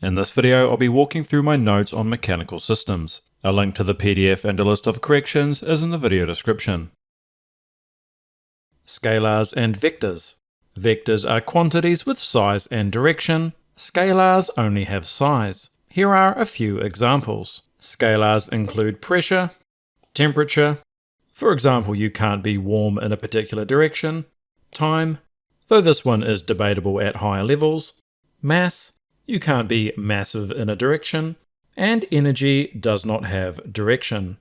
In this video, I'll be walking through my notes on mechanical systems. A link to the PDF and a list of corrections is in the video description. Scalars and vectors. Vectors are quantities with size and direction. Scalars only have size. Here are a few examples. Scalars include pressure, temperature. For example, you can't be warm in a particular direction. Time, though this one is debatable at higher levels. Mass, you can't be massive in a direction. And energy does not have direction.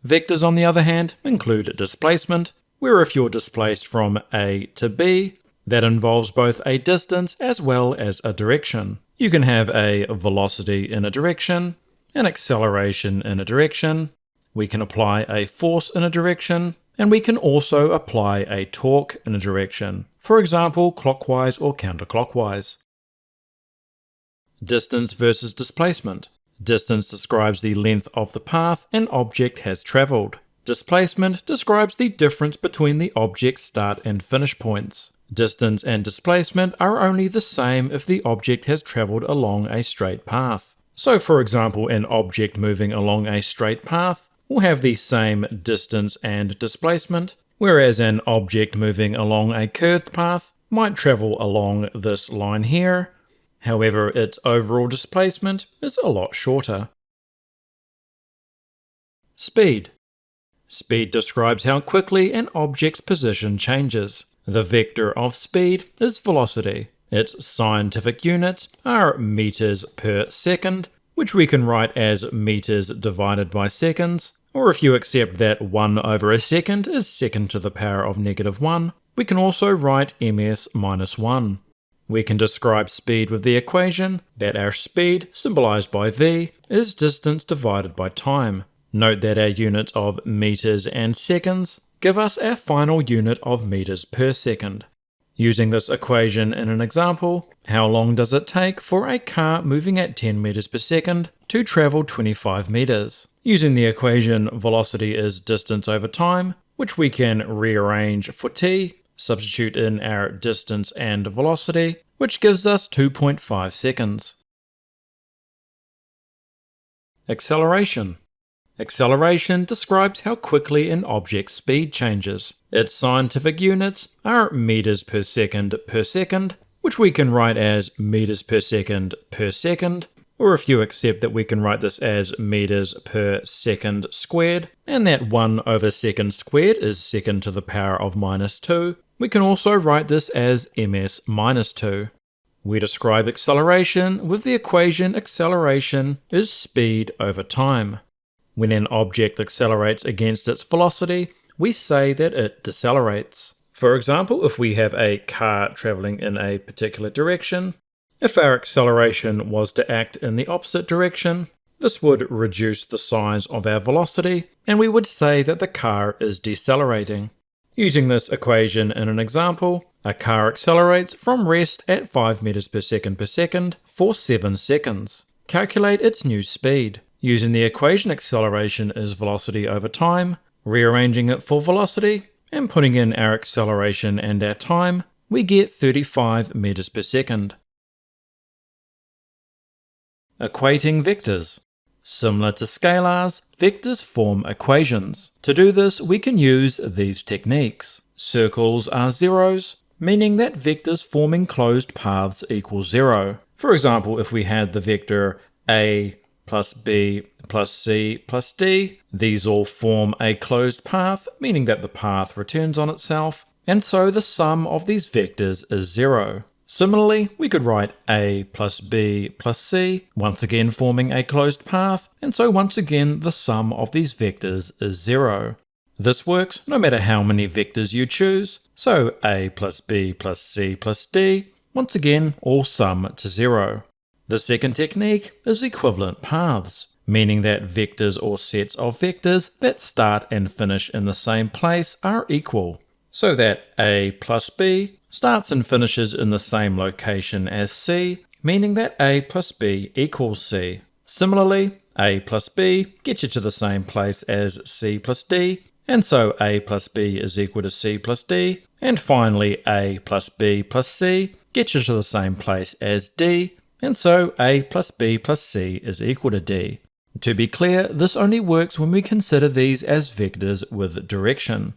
Vectors, on the other hand, include displacement, where if you're displaced from A to B, that involves both a distance as well as a direction. You can have a velocity in a direction, an acceleration in a direction, we can apply a force in a direction, and we can also apply a torque in a direction, for example clockwise or counterclockwise. Distance versus displacement. Distance describes the length of the path an object has travelled. Displacement describes the difference between the object's start and finish points. Distance and displacement are only the same if the object has travelled along a straight path. So for example, an object moving along a straight path will have the same distance and displacement, whereas an object moving along a curved path might travel along this line here. However, its overall displacement is a lot shorter. Speed. Speed describes how quickly an object's position changes. The vector of speed is velocity. Its scientific units are meters per second, which we can write as meters divided by seconds, or if you accept that 1 over a second is second to the power of -1, we can also write ms minus 1. We can describe speed with the equation that our speed, symbolized by v, is distance divided by time. Note that our units of meters and seconds give us our final unit of meters per second. Using this equation in an example, how long does it take for a car moving at 10 meters per second to travel 25 meters? Using the equation, velocity is distance over time, which we can rearrange for t, substitute in our distance and velocity, which gives us 2.5 seconds. Acceleration. Acceleration describes how quickly an object's speed changes. Its scientific units are meters per second, which we can write as meters per second, or if you accept that we can write this as meters per second squared, and that 1 over second squared is second to the power of -2, we can also write this as ms minus 2. We describe acceleration with the equation acceleration is speed over time. When an object accelerates against its velocity, we say that it decelerates. For example, if we have a car traveling in a particular direction, if our acceleration was to act in the opposite direction, this would reduce the size of our velocity, and we would say that the car is decelerating. Using this equation in an example, a car accelerates from rest at 5 meters per second for 7 seconds. Calculate its new speed. Using the equation acceleration is velocity over time, rearranging it for velocity, and putting in our acceleration and our time, we get 35 meters per second. Equating vectors. Similar to scalars, vectors form equations. To do this, we can use these techniques. Circles are zeros, meaning that vectors forming closed paths equal 0. For example, if we had the vector a plus b plus c plus d, these all form a closed path, meaning that the path returns on itself, and so the sum of these vectors is 0. Similarly, we could write a plus b plus c, once again forming a closed path, and so once again the sum of these vectors is 0. This works no matter how many vectors you choose, so a plus b plus c plus d, once again all sum to 0. The second technique is equivalent paths, meaning that vectors or sets of vectors that start and finish in the same place are equal, so that a plus b starts and finishes in the same location as c, meaning that a plus b equals c. Similarly, a plus b gets you to the same place as c plus d, and so a plus b is equal to c plus d, and finally a plus b plus c gets you to the same place as d, and so a plus b plus c is equal to d. To be clear, this only works when we consider these as vectors with direction.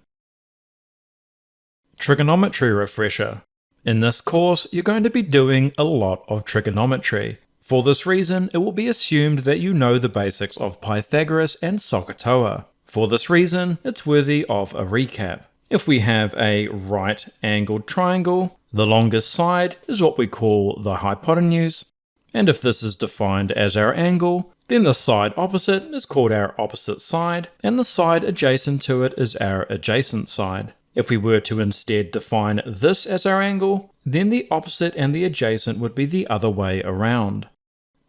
Trigonometry refresher. In this course, you're going to be doing a lot of trigonometry. For this reason, it will be assumed that you know the basics of Pythagoras and SOHCAHTOA. For this reason, it's worthy of a recap. If we have a right-angled triangle, the longest side is what we call the hypotenuse, and if this is defined as our angle, then the side opposite is called our opposite side, and the side adjacent to it is our adjacent side. If we were to instead define this as our angle, then the opposite and the adjacent would be the other way around.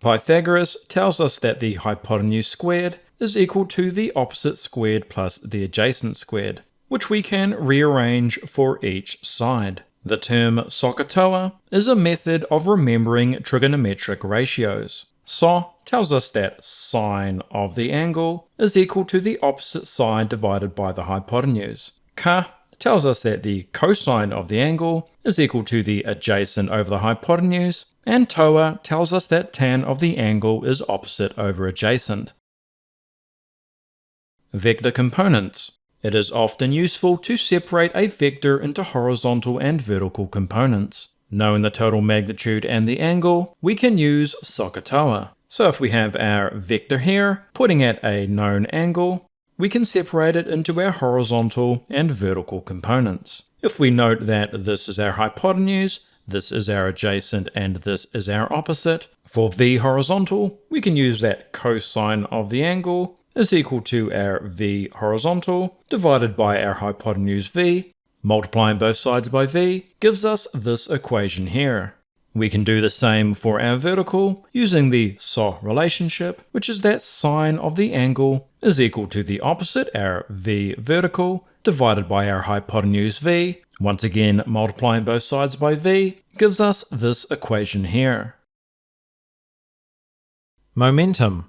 Pythagoras tells us that the hypotenuse squared is equal to the opposite squared plus the adjacent squared, which we can rearrange for each side. The term SOHCAHTOA is a method of remembering trigonometric ratios. SO tells us that sine of the angle is equal to the opposite side divided by the hypotenuse. Ka tells us that the cosine of the angle is equal to the adjacent over the hypotenuse, and TOA tells us that tan of the angle is opposite over adjacent. Vector components. It is often useful to separate a vector into horizontal and vertical components. Knowing the total magnitude and the angle, we can use SOHCAHTOA. So if we have our vector here, pointing at a known angle, we can separate it into our horizontal and vertical components. If we note that this is our hypotenuse, this is our adjacent, and this is our opposite, for v horizontal, we can use that cosine of the angle is equal to our v horizontal divided by our hypotenuse v. Multiplying both sides by v gives us this equation here. We can do the same for our vertical using the SO relationship, which is that sine of the angle is equal to the opposite, our v vertical, divided by our hypotenuse v. Once again, multiplying both sides by v gives us this equation here. Momentum.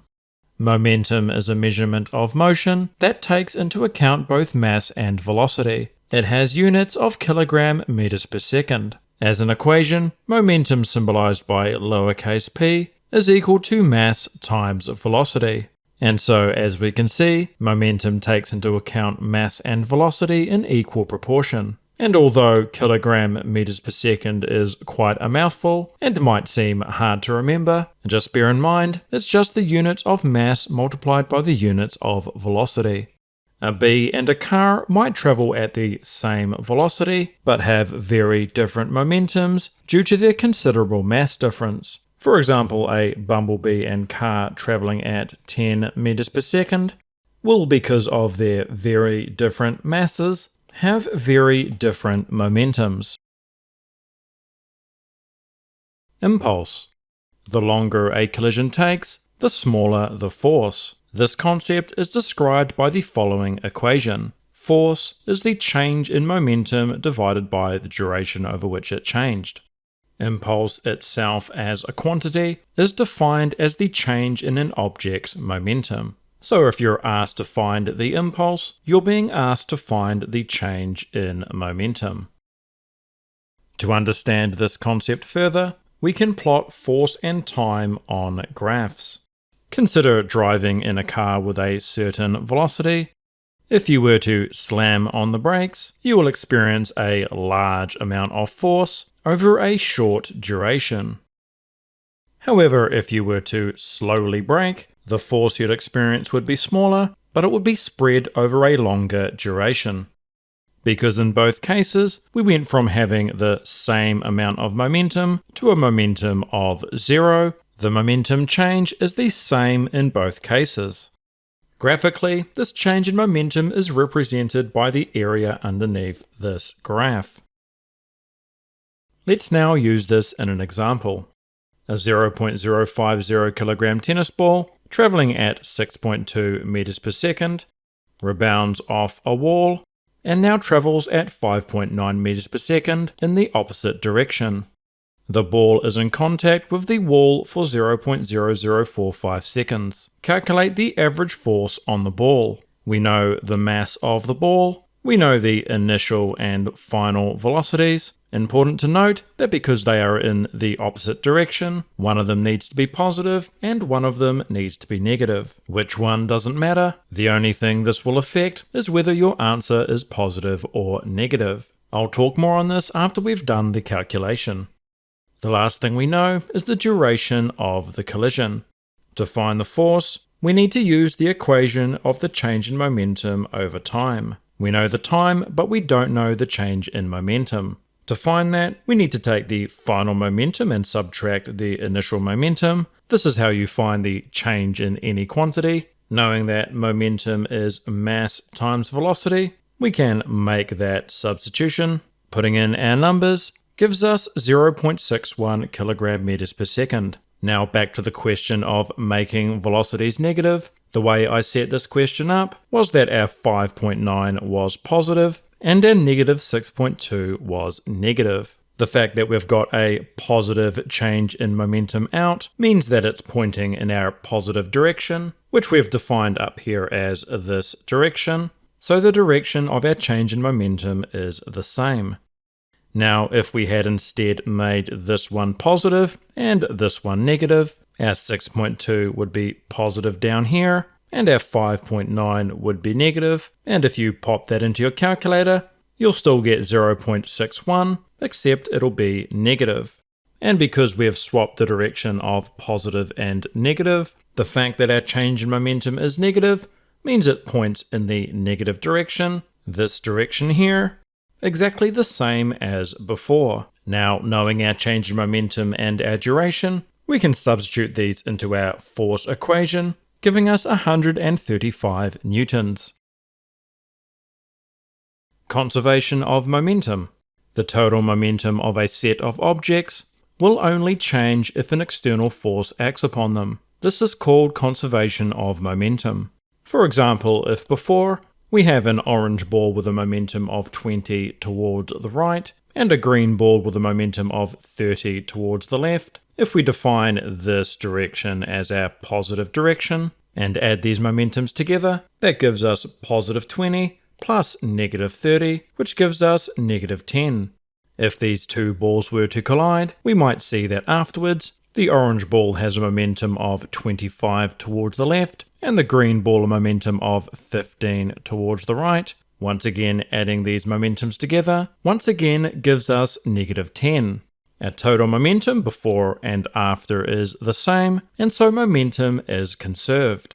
Momentum is a measurement of motion that takes into account both mass and velocity. It has units of kilogram meters per second. As an equation, momentum symbolized by lowercase p is equal to mass times velocity. And so, as we can see, momentum takes into account mass and velocity in equal proportion. And although kilogram meters per second is quite a mouthful and might seem hard to remember, just bear in mind it's just the units of mass multiplied by the units of velocity. A bee and a car might travel at the same velocity, but have very different momentums due to their considerable mass difference. For example, a bumblebee and car traveling at 10 meters per second will, because of their very different masses, have very different momentums. Impulse. The longer a collision takes, the smaller the force. This concept is described by the following equation. Force is the change in momentum divided by the duration over which it changed. Impulse itself as a quantity is defined as the change in an object's momentum. So if you're asked to find the impulse, you're being asked to find the change in momentum. To understand this concept further, we can plot force and time on graphs. Consider driving in a car with a certain velocity. If you were to slam on the brakes, you will experience a large amount of force over a short duration. However, if you were to slowly brake, the force you'd experience would be smaller, but it would be spread over a longer duration. Because in both cases, we went from having the same amount of momentum to a momentum of 0, the momentum change is the same in both cases. Graphically, this change in momentum is represented by the area underneath this graph. Let's now use this in an example. A 0.050 kilogram tennis ball, traveling at 6.2 meters per second, rebounds off a wall, and now travels at 5.9 meters per second in the opposite direction. The ball is in contact with the wall for 0.0045 seconds. Calculate the average force on the ball. We know the mass of the ball, we know the initial and final velocities, Important to note that because they are in the opposite direction, one of them needs to be positive and one of them needs to be negative. Which one doesn't matter. The only thing this will affect is whether your answer is positive or negative. I'll talk more on this after we've done the calculation. The last thing we know is the duration of the collision. To find the force, we need to use the equation of the change in momentum over time. We know the time, but we don't know the change in momentum. To find that, we need to take the final momentum and subtract the initial momentum. This is how you find the change in any quantity. Knowing that momentum is mass times velocity, we can make that substitution. Putting in our numbers gives us 0.61 kilogram meters per second. Now back to the question of making velocities negative. The way I set this question up was that our 5.9 was positive and our negative 6.2 was negative. The fact that we've got a positive change in momentum out means that it's pointing in our positive direction, which we've defined up here as this direction. So the direction of our change in momentum is the same. Now, if we had instead made this one positive and this one negative, our 6.2 would be positive down here, and our 5.9 would be negative, and if you pop that into your calculator, you'll still get 0.61, except it'll be negative. And because we have swapped the direction of positive and negative, the fact that our change in momentum is negative means it points in the negative direction, this direction here, exactly the same as before. Now, knowing our change in momentum and our duration, we can substitute these into our force equation, giving us 135 newtons. Conservation of momentum. The total momentum of a set of objects will only change if an external force acts upon them. This is called conservation of momentum. For example, if before we have an orange ball with a momentum of 20 towards the right and a green ball with a momentum of 30 towards the left, if we define this direction as our positive direction and add these momentums together, that gives us positive 20 plus negative 30, which gives us negative 10. If these two balls were to collide, we might see that afterwards, the orange ball has a momentum of 25 towards the left and the green ball a momentum of 15 towards the right. Once again, adding these momentums together, once again gives us negative 10. Our total momentum before and after is the same, and so momentum is conserved.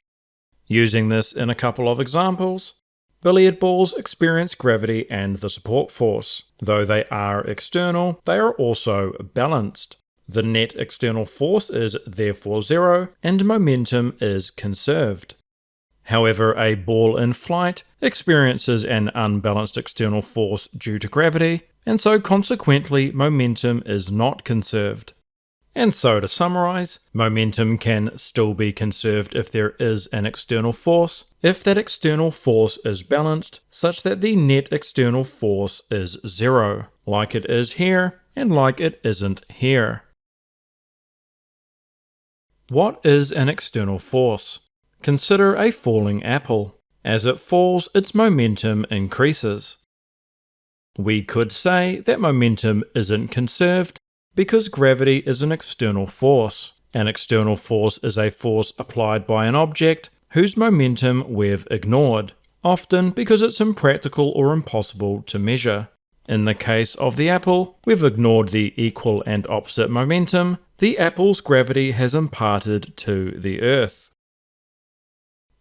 Using this in a couple of examples, billiard balls experience gravity and the support force. Though they are external, they are also balanced. The net external force is therefore zero, and momentum is conserved. However, a ball in flight experiences an unbalanced external force due to gravity, and so consequently momentum is not conserved. And so to summarize, momentum can still be conserved if there is an external force, if that external force is balanced such that the net external force is zero, like it is here and like it isn't here. What is an external force? Consider a falling apple. As it falls, its momentum increases. We could say that momentum isn't conserved because gravity is an external force. An external force is a force applied by an object whose momentum we've ignored, often because it's impractical or impossible to measure. In the case of the apple, we've ignored the equal and opposite momentum the apple's gravity has imparted to the Earth.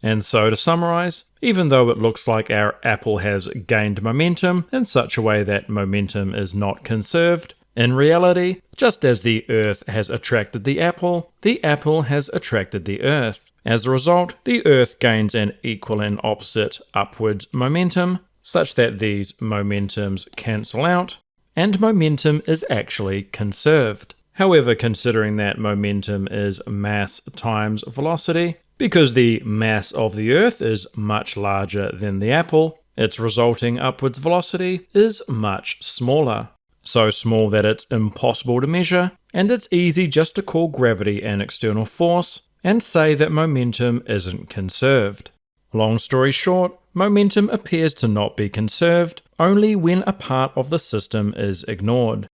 And so to summarize, even though it looks like our apple has gained momentum in such a way that momentum is not conserved, in reality, just as the Earth has attracted the apple has attracted the Earth. As a result, the Earth gains an equal and opposite upwards momentum, such that these momentums cancel out, and momentum is actually conserved. However, considering that momentum is mass times velocity, because the mass of the Earth is much larger than the apple, its resulting upwards velocity is much smaller. So small that it's impossible to measure, and it's easy just to call gravity an external force and say that momentum isn't conserved. Long story short, momentum appears to not be conserved only when a part of the system is ignored.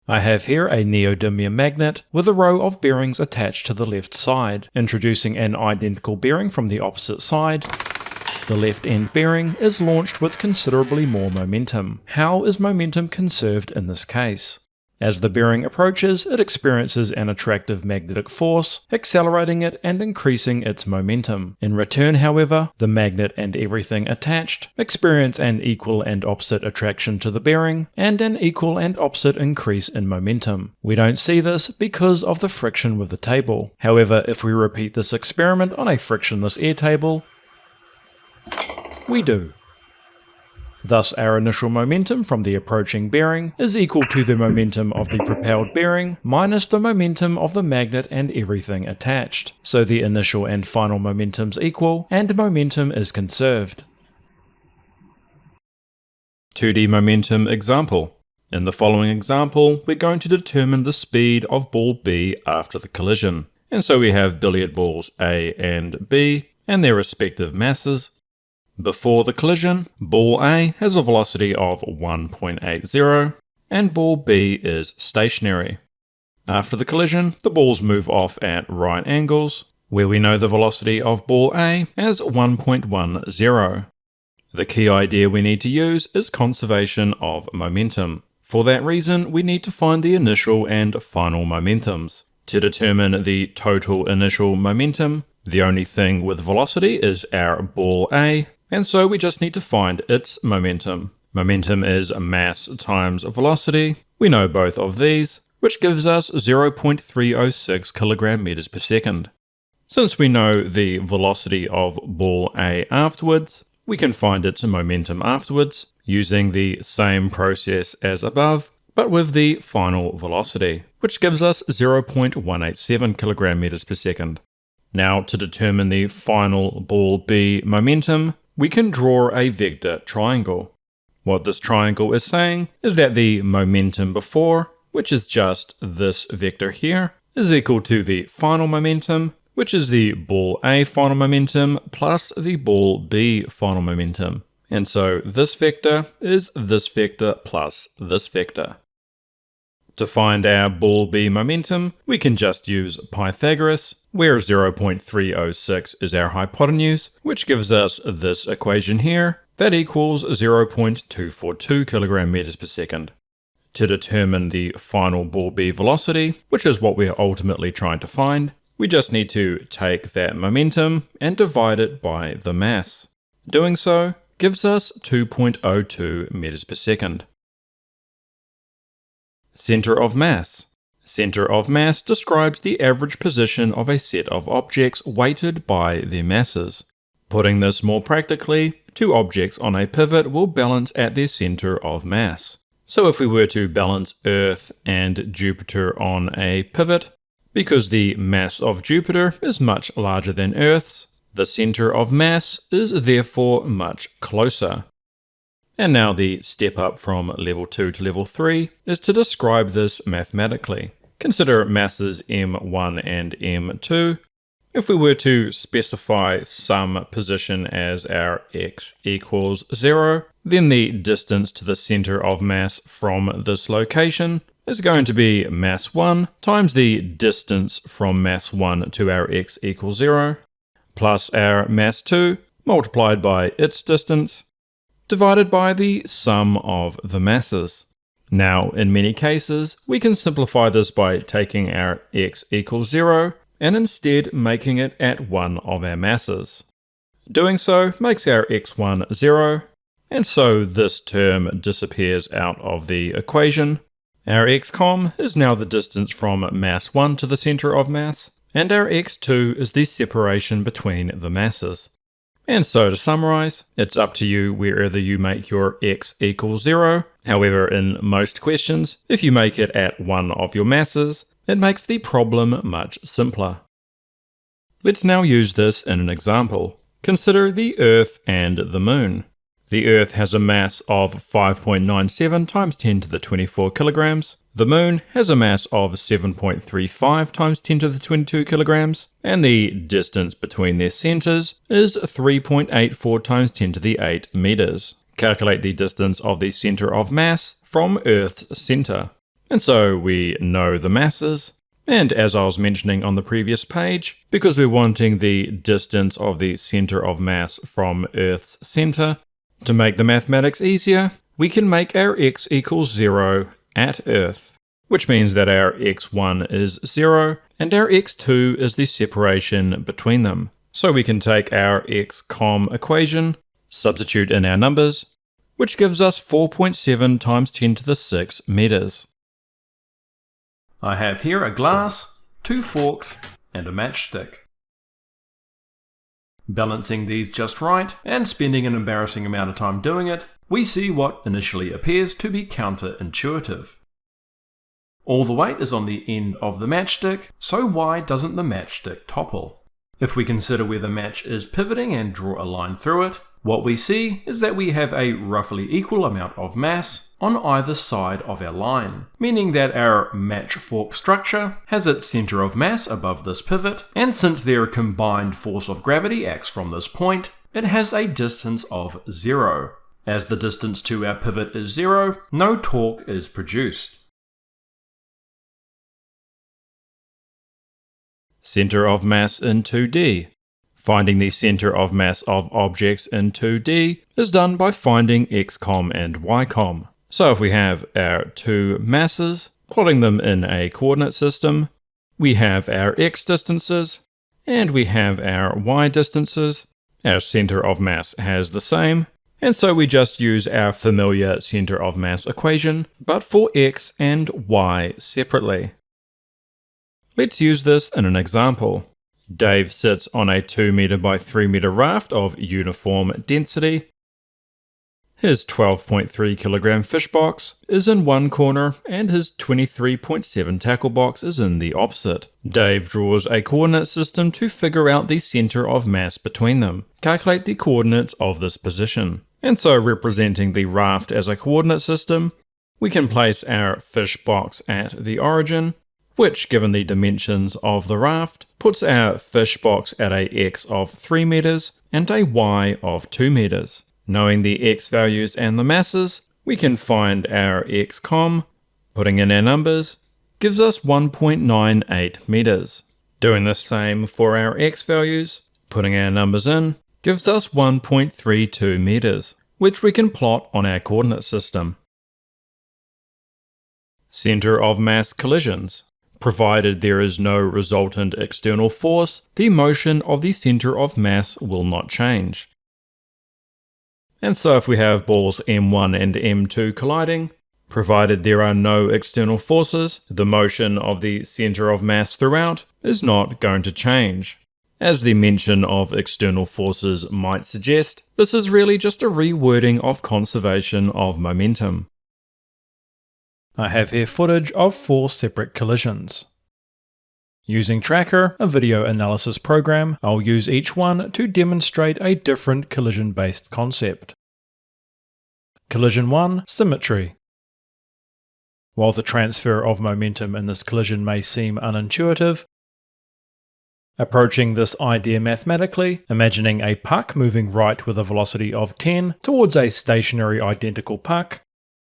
I have here a neodymium magnet with a row of bearings attached to the left side. Introducing an identical bearing from the opposite side, the left end bearing is launched with considerably more momentum. How is momentum conserved in this case? As the bearing approaches, it experiences an attractive magnetic force, accelerating it and increasing its momentum. In return, however, the magnet and everything attached experience an equal and opposite attraction to the bearing, and an equal and opposite increase in momentum. We don't see this because of the friction with the table. However, if we repeat this experiment on a frictionless air table, we do. Thus, our initial momentum from the approaching bearing is equal to the momentum of the propelled bearing minus the momentum of the magnet and everything attached. So the initial and final momentums equal, and momentum is conserved. 2D momentum example. In the following example, we're going to determine the speed of ball B after the collision. And so we have billiard balls A and B and their respective masses. Before the collision, ball A has a velocity of 1.80 and ball B is stationary. After the collision, the balls move off at right angles, where we know the velocity of ball A as 1.10. The key idea we need to use is conservation of momentum. For that reason, we need to find the initial and final momentums. To determine the total initial momentum, the only thing with velocity is our ball A, and so we just need to find its momentum. Momentum is mass times velocity. We know both of these, which gives us 0.306 kilogram meters per second. Since we know the velocity of ball A afterwards, we can find its momentum afterwards using the same process as above, but with the final velocity, which gives us 0.187 kilogram meters per second. Now, to determine the final ball B momentum, we can draw a vector triangle. What this triangle is saying is that the momentum before, which is just this vector here, is equal to the final momentum, which is the ball A final momentum plus the ball B final momentum. And so this vector is this vector plus this vector. To find our ball B momentum, we can just use Pythagoras, where 0.306 is our hypotenuse, which gives us this equation here, that equals 0.242 kilogram meters per second. To determine the final ball B velocity, which is what we're ultimately trying to find, we just need to take that momentum and divide it by the mass. Doing so gives us 2.02 meters per second. Center of mass. Center of mass describes the average position of a set of objects weighted by their masses. Putting this more practically, two objects on a pivot will balance at their center of mass. So if we were to balance Earth and Jupiter on a pivot, because the mass of Jupiter is much larger than Earth's, the center of mass is therefore much closer. And now the step up from level 2 to level 3 is to describe this mathematically. Consider masses m1 and m2. If we were to specify some position as our x equals 0, then the distance to the center of mass from this location is going to be mass 1 times the distance from mass 1 to our x equals 0, plus our mass 2 multiplied by its distance, divided by the sum of the masses. Now, in many cases, we can simplify this by taking our x equals 0 and instead making it at one of our masses. Doing so makes our x1 0, and so this term disappears out of the equation. Our xcom is now the distance from mass 1 to the center of mass, and our x2 is the separation between the masses. And so to summarize, it's up to you wherever you make your x equals 0. However, in most questions, if you make it at one of your masses, it makes the problem much simpler. Let's now use this in an example. Consider the Earth and the Moon. The Earth has a mass of 5.97 times 10 to the 24 kilograms, the Moon has a mass of 7.35 times 10 to the 22 kilograms, and the distance between their centers is 3.84 times 10 to the 8 meters. Calculate the distance of the center of mass from Earth's center. And so we know the masses, and as I was mentioning on the previous page, because we're wanting the distance of the center of mass from Earth's center, to make the mathematics easier, we can make our x equals 0 at Earth, which means that our x1 is 0 and our x2 is the separation between them. So we can take our xcom equation, substitute in our numbers, which gives us 4.7 times 10 to the 6 meters. I have here a glass, 2 forks, and a matchstick. Balancing these just right, and spending an embarrassing amount of time doing it, we see what initially appears to be counterintuitive. All the weight is on the end of the matchstick, so why doesn't the matchstick topple? If we consider where the match is pivoting and draw a line through it, what we see is that we have a roughly equal amount of mass on either side of our line, meaning that our match fork structure has its center of mass above this pivot, and since their combined force of gravity acts from this point, it has a distance of 0. As the distance to our pivot is 0, no torque is produced. Center of mass in 2D. Finding the center of mass of objects in 2D is done by finding xcom and ycom. So if we have our two masses, plotting them in a coordinate system, we have our x distances, and we have our y distances. Our center of mass has the same, and so we just use our familiar center of mass equation, but for x and y separately. Let's use this in an example. Dave sits on a 2 meter by 3 meter raft of uniform density. His 12.3 kilogram fish box is in one corner and his 23.7 tackle box is in the opposite. Dave draws a coordinate system to figure out the center of mass between them. Calculate the coordinates of this position. And so representing the raft as a coordinate system, we can place our fish box at the origin, which, given the dimensions of the raft, puts our fish box at a x of 3 meters and a y of 2 meters. Knowing the x values and the masses, we can find our xcom. Putting in our numbers gives us 1.98 meters. Doing the same for our x values, putting our numbers in, gives us 1.32 meters, which we can plot on our coordinate system. Center of mass collisions. Provided there is no resultant external force, the motion of the center of mass will not change. And so if we have balls M1 and M2 colliding, provided there are no external forces, the motion of the center of mass throughout is not going to change. As the mention of external forces might suggest, this is really just a rewording of conservation of momentum. I have here footage of 4 separate collisions. Using Tracker, a video analysis program, I'll use each one to demonstrate a different collision-based concept. Collision 1, Symmetry. While the transfer of momentum in this collision may seem unintuitive, approaching this idea mathematically, imagining a puck moving right with a velocity of 10 towards a stationary identical puck,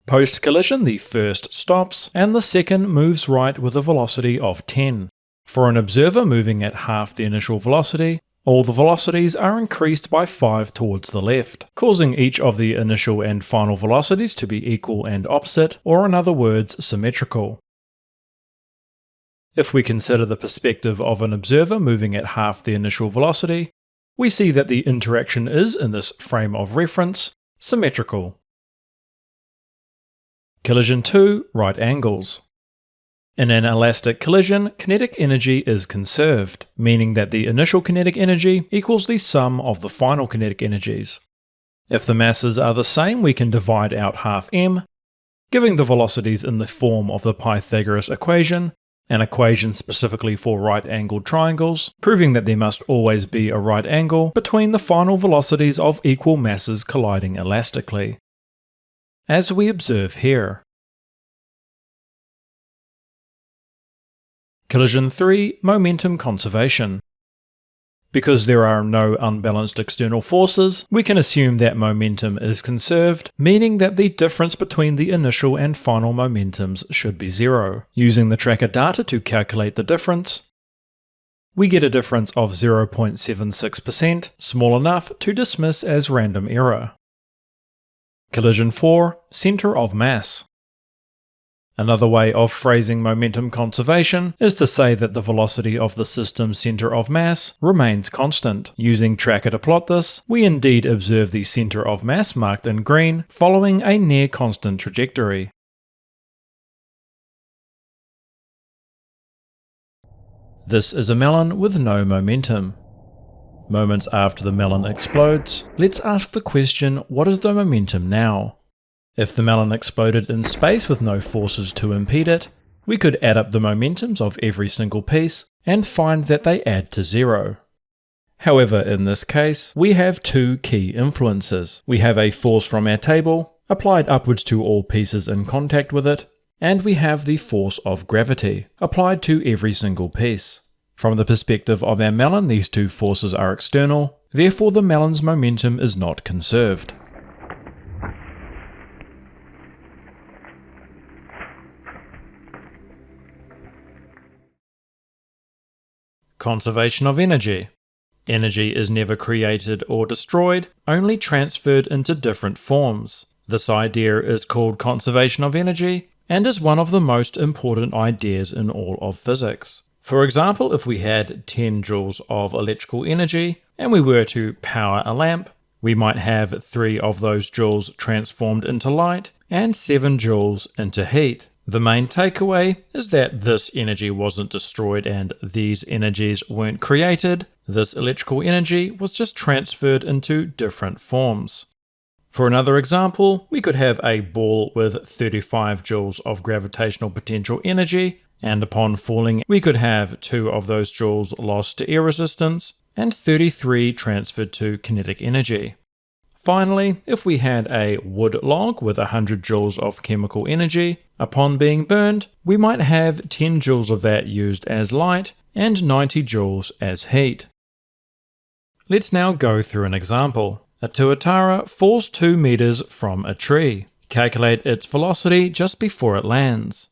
post-collision, the first stops, and the second moves right with a velocity of 10. For an observer moving at half the initial velocity, all the velocities are increased by 5 towards the left, causing each of the initial and final velocities to be equal and opposite, or in other words, symmetrical. If we consider the perspective of an observer moving at half the initial velocity, we see that the interaction is, in this frame of reference, symmetrical. Collision 2, Right angles. In an elastic collision, kinetic energy is conserved, meaning that the initial kinetic energy equals the sum of the final kinetic energies. If the masses are the same, we can divide out half m, giving the velocities in the form of the Pythagoras equation, an equation specifically for right-angled triangles, proving that there must always be a right angle between the final velocities of equal masses colliding elastically, as we observe here. Collision 3. Momentum conservation. Because there are no unbalanced external forces, we can assume that momentum is conserved, meaning that the difference between the initial and final momentums should be zero. Using the tracker data to calculate the difference, we get a difference of 0.76%, small enough to dismiss as random error. Collision 4. Center of mass. Another way of phrasing momentum conservation is to say that the velocity of the system's center of mass remains constant. Using tracker to plot this, we indeed observe the center of mass marked in green following a near constant trajectory. This is a melon with no momentum. Moments after the melon explodes, let's ask the question, what is the momentum now? If the melon exploded in space with no forces to impede it, we could add up the momentums of every single piece and find that they add to zero. However, in this case, we have two key influences. We have a force from our table, applied upwards to all pieces in contact with it, and we have the force of gravity, applied to every single piece. From the perspective of our melon, these two forces are external, therefore the melon's momentum is not conserved. Conservation of energy. Energy is never created or destroyed, only transferred into different forms. This idea is called conservation of energy and is one of the most important ideas in all of physics. For example, if we had 10 joules of electrical energy and we were to power a lamp, we might have 3 of those joules transformed into light and 7 joules into heat. The main takeaway is that this energy wasn't destroyed and these energies weren't created. This electrical energy was just transferred into different forms. For another example, we could have a ball with 35 joules of gravitational potential energy, and upon falling we could have 2 of those joules lost to air resistance and 33 transferred to kinetic energy. Finally, if we had a wood log with 100 joules of chemical energy, upon being burned, we might have 10 joules of that used as light and 90 joules as heat. Let's now go through an example. A tuatara falls 2 meters from a tree. Calculate its velocity just before it lands.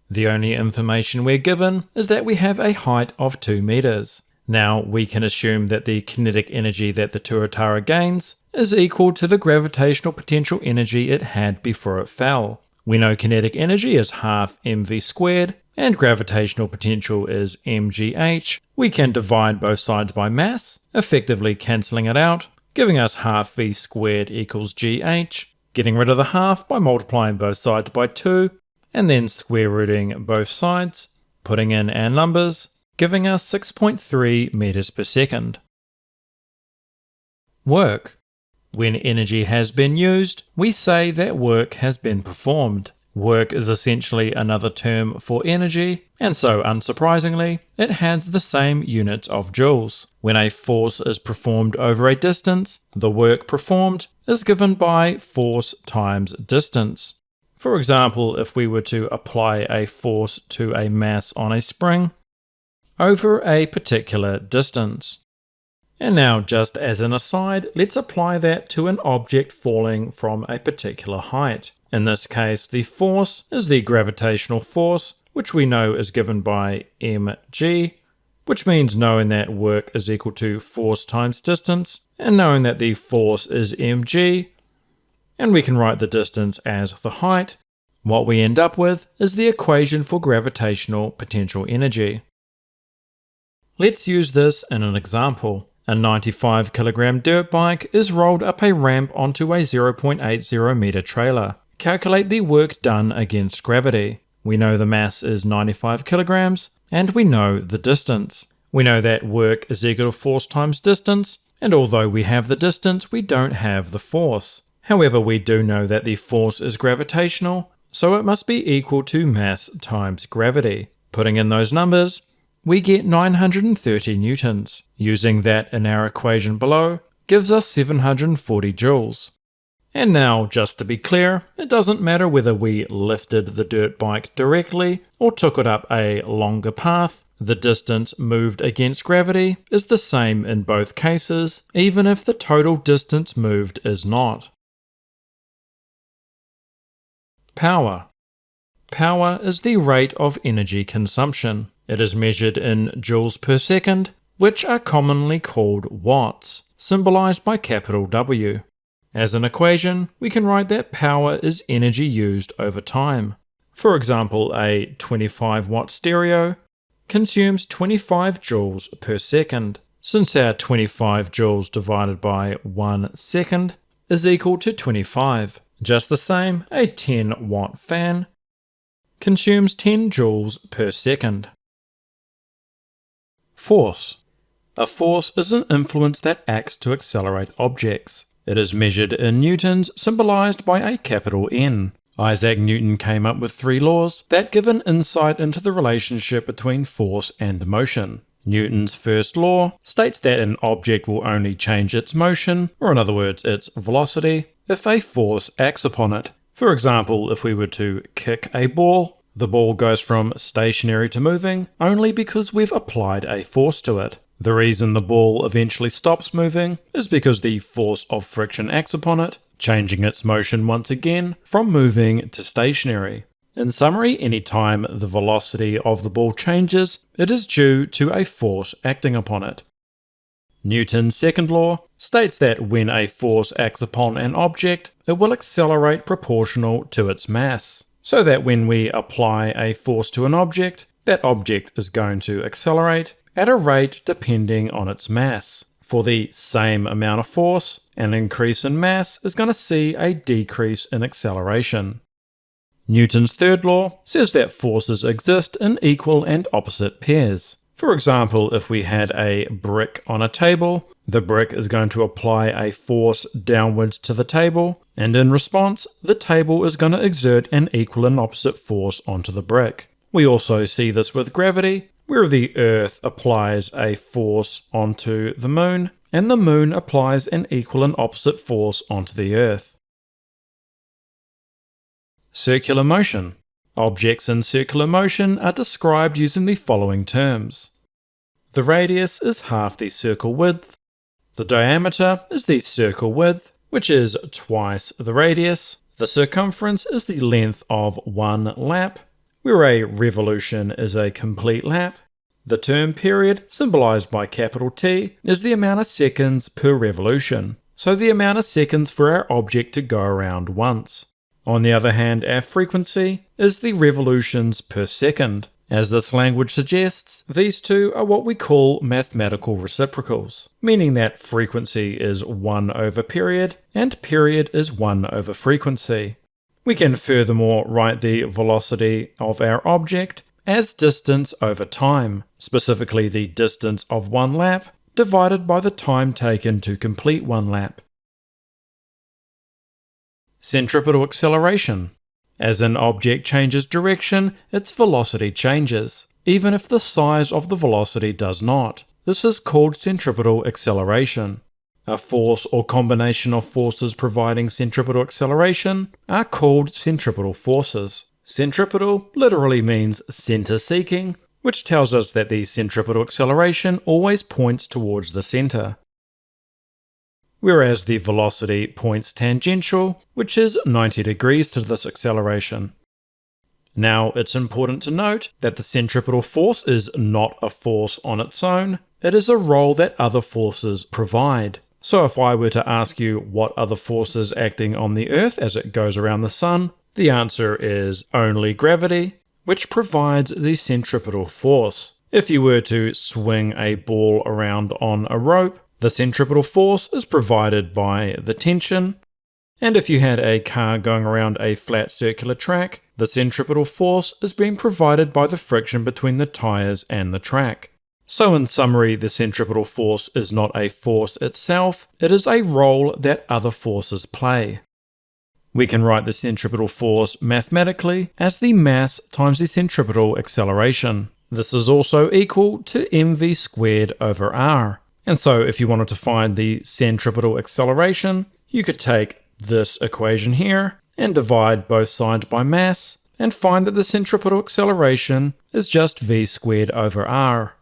The only information we're given is that we have a height of 2 meters. Now we can assume that the kinetic energy that the tuatara gains is equal to the gravitational potential energy it had before it fell. We know kinetic energy is half mv squared and gravitational potential is mgh. We can divide both sides by mass, effectively cancelling it out, giving us half v squared equals gh, getting rid of the half by multiplying both sides by 2, and then square rooting both sides, putting in our numbers, giving us 6.3 meters per second. Work. When energy has been used, we say that work has been performed. Work is essentially another term for energy, and so unsurprisingly, it has the same units of joules. When a force is performed over a distance, the work performed is given by force times distance. For example, if we were to apply a force to a mass on a spring over a particular distance. And now, just as an aside, let's apply that to an object falling from a particular height. In this case, the force is the gravitational force, which we know is given by mg, which means knowing that work is equal to force times distance, and knowing that the force is mg, and we can write the distance as the height, what we end up with is the equation for gravitational potential energy. Let's use this in an example. A 95 kilogram dirt bike is rolled up a ramp onto a 0.80 meter trailer. Calculate the work done against gravity. We know the mass is 95 kilograms, and we know the distance. We know that work is equal to force times distance, and although we have the distance, we don't have the force. However, we do know that the force is gravitational, so it must be equal to mass times gravity. Putting in those numbers, we get 930 newtons. Using that in our equation below gives us 740 joules. And now, just to be clear, it doesn't matter whether we lifted the dirt bike directly or took it up a longer path, the distance moved against gravity is the same in both cases, even if the total distance moved is not. Power. Power is the rate of energy consumption. It is measured in joules per second, which are commonly called watts, symbolized by capital W. As an equation, we can write that power is energy used over time. For example, a 25-watt stereo consumes 25 joules per second. Since our 25 joules divided by 1 second is equal to 25. Just the same, a 10-watt fan consumes 10 joules per second. Force. A force is an influence that acts to accelerate objects. It is measured in newtons, symbolized by a capital N. Isaac Newton came up with 3 laws that give an insight into the relationship between force and motion. Newton's first law states that an object will only change its motion, or in other words, its velocity, if a force acts upon it. For example, if we were to kick a ball, the ball goes from stationary to moving only because we've applied a force to it. The reason the ball eventually stops moving is because the force of friction acts upon it, changing its motion once again from moving to stationary. In summary, any time the velocity of the ball changes, it is due to a force acting upon it. Newton's second law states that when a force acts upon an object, it will accelerate proportional to its mass, so that when we apply a force to an object, that object is going to accelerate at a rate depending on its mass. For the same amount of force, an increase in mass is going to see a decrease in acceleration. Newton's third law says that forces exist in equal and opposite pairs. For example, if we had a brick on a table, the brick is going to apply a force downwards to the table, and in response, the table is going to exert an equal and opposite force onto the brick. We also see this with gravity, where the Earth applies a force onto the Moon, and the Moon applies an equal and opposite force onto the Earth. Circular motion. Objects in circular motion are described using the following terms. The radius is half the circle width. The diameter is the circle width, which is twice the radius. The circumference is the length of one lap, where a revolution is a complete lap. The term period, symbolized by capital T, is the amount of seconds per revolution, so the amount of seconds for our object to go around once. On the other hand, our frequency is the revolutions per second. As this language suggests, these two are what we call mathematical reciprocals, meaning that frequency is 1 over period, and period is 1 over frequency. We can furthermore write the velocity of our object as distance over time, specifically the distance of one lap divided by the time taken to complete one lap. Centripetal acceleration. As an object changes direction, its velocity changes, even if the size of the velocity does not. This is called centripetal acceleration. A force or combination of forces providing centripetal acceleration are called centripetal forces. Centripetal literally means center-seeking, which tells us that the centripetal acceleration always points towards the center, whereas the velocity points tangential, which is 90 degrees to this acceleration. Now, it's important to note that the centripetal force is not a force on its own, it is a role that other forces provide. So if I were to ask you what are the forces acting on the Earth as it goes around the Sun, the answer is only gravity, which provides the centripetal force. If you were to swing a ball around on a rope, the centripetal force is provided by the tension, and if you had a car going around a flat circular track, the centripetal force is being provided by the friction between the tires and the track. So in summary, the centripetal force is not a force itself, it is a role that other forces play. We can write the centripetal force mathematically as the mass times the centripetal acceleration. This is also equal to mv squared over r. And so if you wanted to find the centripetal acceleration, you could take this equation here and divide both sides by mass and find that the centripetal acceleration is just v squared over r.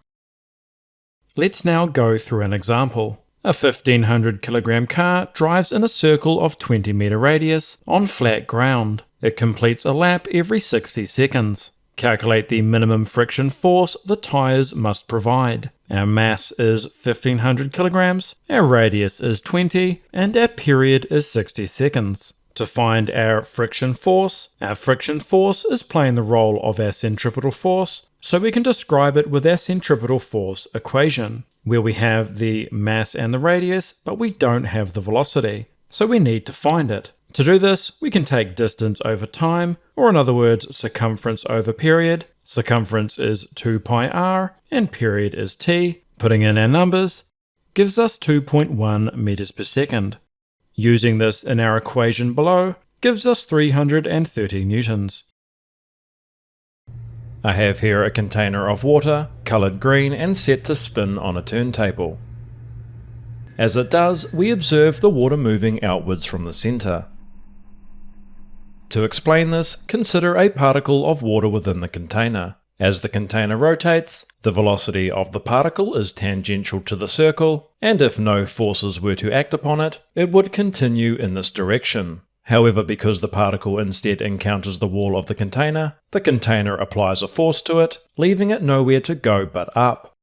Let's now go through an example. A 1500 kilogram car drives in a circle of 20 meter radius on flat ground. It completes a lap every 60 seconds. Calculate the minimum friction force the tires must provide. Our mass is 1500 kilograms, our radius is 20, and our period is 60 seconds. To find our friction force is playing the role of our centripetal force, so we can describe it with our centripetal force equation, where we have the mass and the radius, but we don't have the velocity, so we need to find it. To do this, we can take distance over time, or in other words, circumference over period. Circumference is 2 pi r, and period is t. Putting in our numbers gives us 2.1 meters per second. Using this in our equation below gives us 330 newtons. I have here a container of water, coloured green and set to spin on a turntable. As it does, we observe the water moving outwards from the centre. To explain this, consider a particle of water within the container. As the container rotates, the velocity of the particle is tangential to the circle, and if no forces were to act upon it, it would continue in this direction. However, because the particle instead encounters the wall of the container applies a force to it, leaving it nowhere to go but up.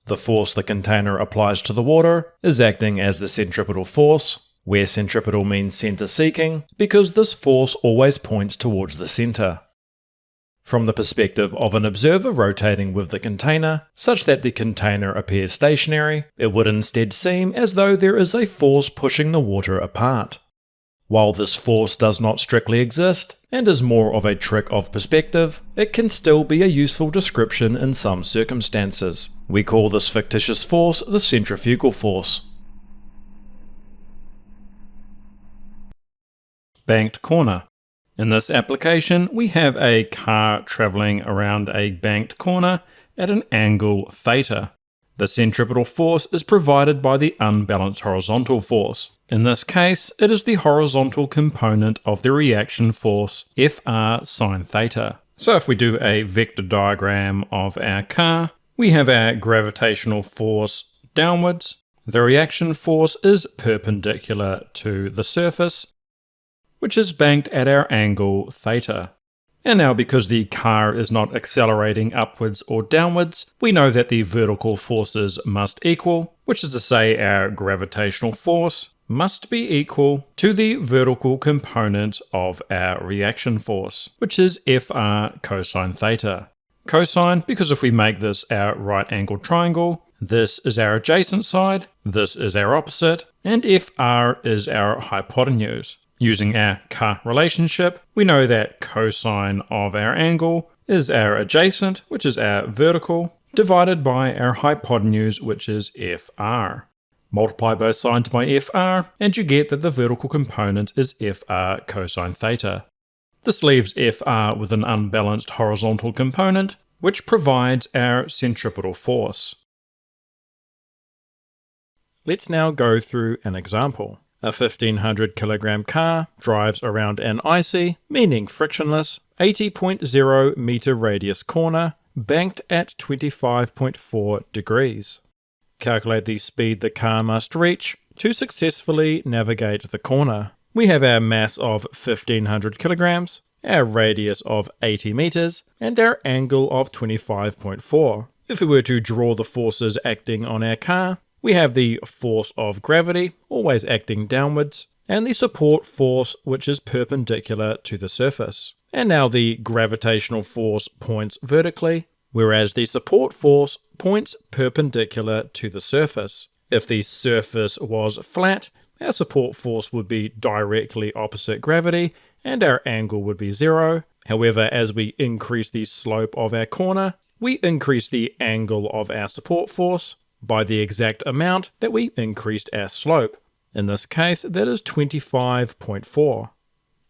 The force the container applies to the water is acting as the centripetal force, where centripetal means centre-seeking, because this force always points towards the centre. From the perspective of an observer rotating with the container, such that the container appears stationary, it would instead seem as though there is a force pushing the water apart. While this force does not strictly exist, and is more of a trick of perspective, it can still be a useful description in some circumstances. We call this fictitious force the centrifugal force. Banked corner. In this application, we have a car travelling around a banked corner at an angle theta. The centripetal force is provided by the unbalanced horizontal force. In this case, it is the horizontal component of the reaction force Fr sine theta. So if we do a vector diagram of our car, we have our gravitational force downwards. The reaction force is perpendicular to the surface, which is banked at our angle theta. And now because the car is not accelerating upwards or downwards, we know that the vertical forces must equal, which is to say our gravitational force must be equal to the vertical component of our reaction force, which is Fr cosine theta. Cosine, because if we make this our right angled triangle, this is our adjacent side, this is our opposite, and Fr is our hypotenuse. Using our car relationship, we know that cosine of our angle is our adjacent, which is our vertical, divided by our hypotenuse, which is Fr. Multiply both sides by Fr, and you get that the vertical component is Fr cosine theta. This leaves Fr with an unbalanced horizontal component, which provides our centripetal force. Let's now go through an example. A 1500 kilogram car drives around an icy, meaning frictionless, 80.0 meter radius corner, banked at 25.4 degrees. Calculate the speed the car must reach to successfully navigate the corner. We have our mass of 1500 kilograms, our radius of 80 meters, and our angle of 25.4. If we were to draw the forces acting on our car, we have the force of gravity, always acting downwards, and the support force, which is perpendicular to the surface. And now the gravitational force points vertically, whereas the support force points perpendicular to the surface. If the surface was flat, our support force would be directly opposite gravity, and our angle would be 0. However, as we increase the slope of our corner, we increase the angle of our support force by the exact amount that we increased our slope. In this case, that is 25.4.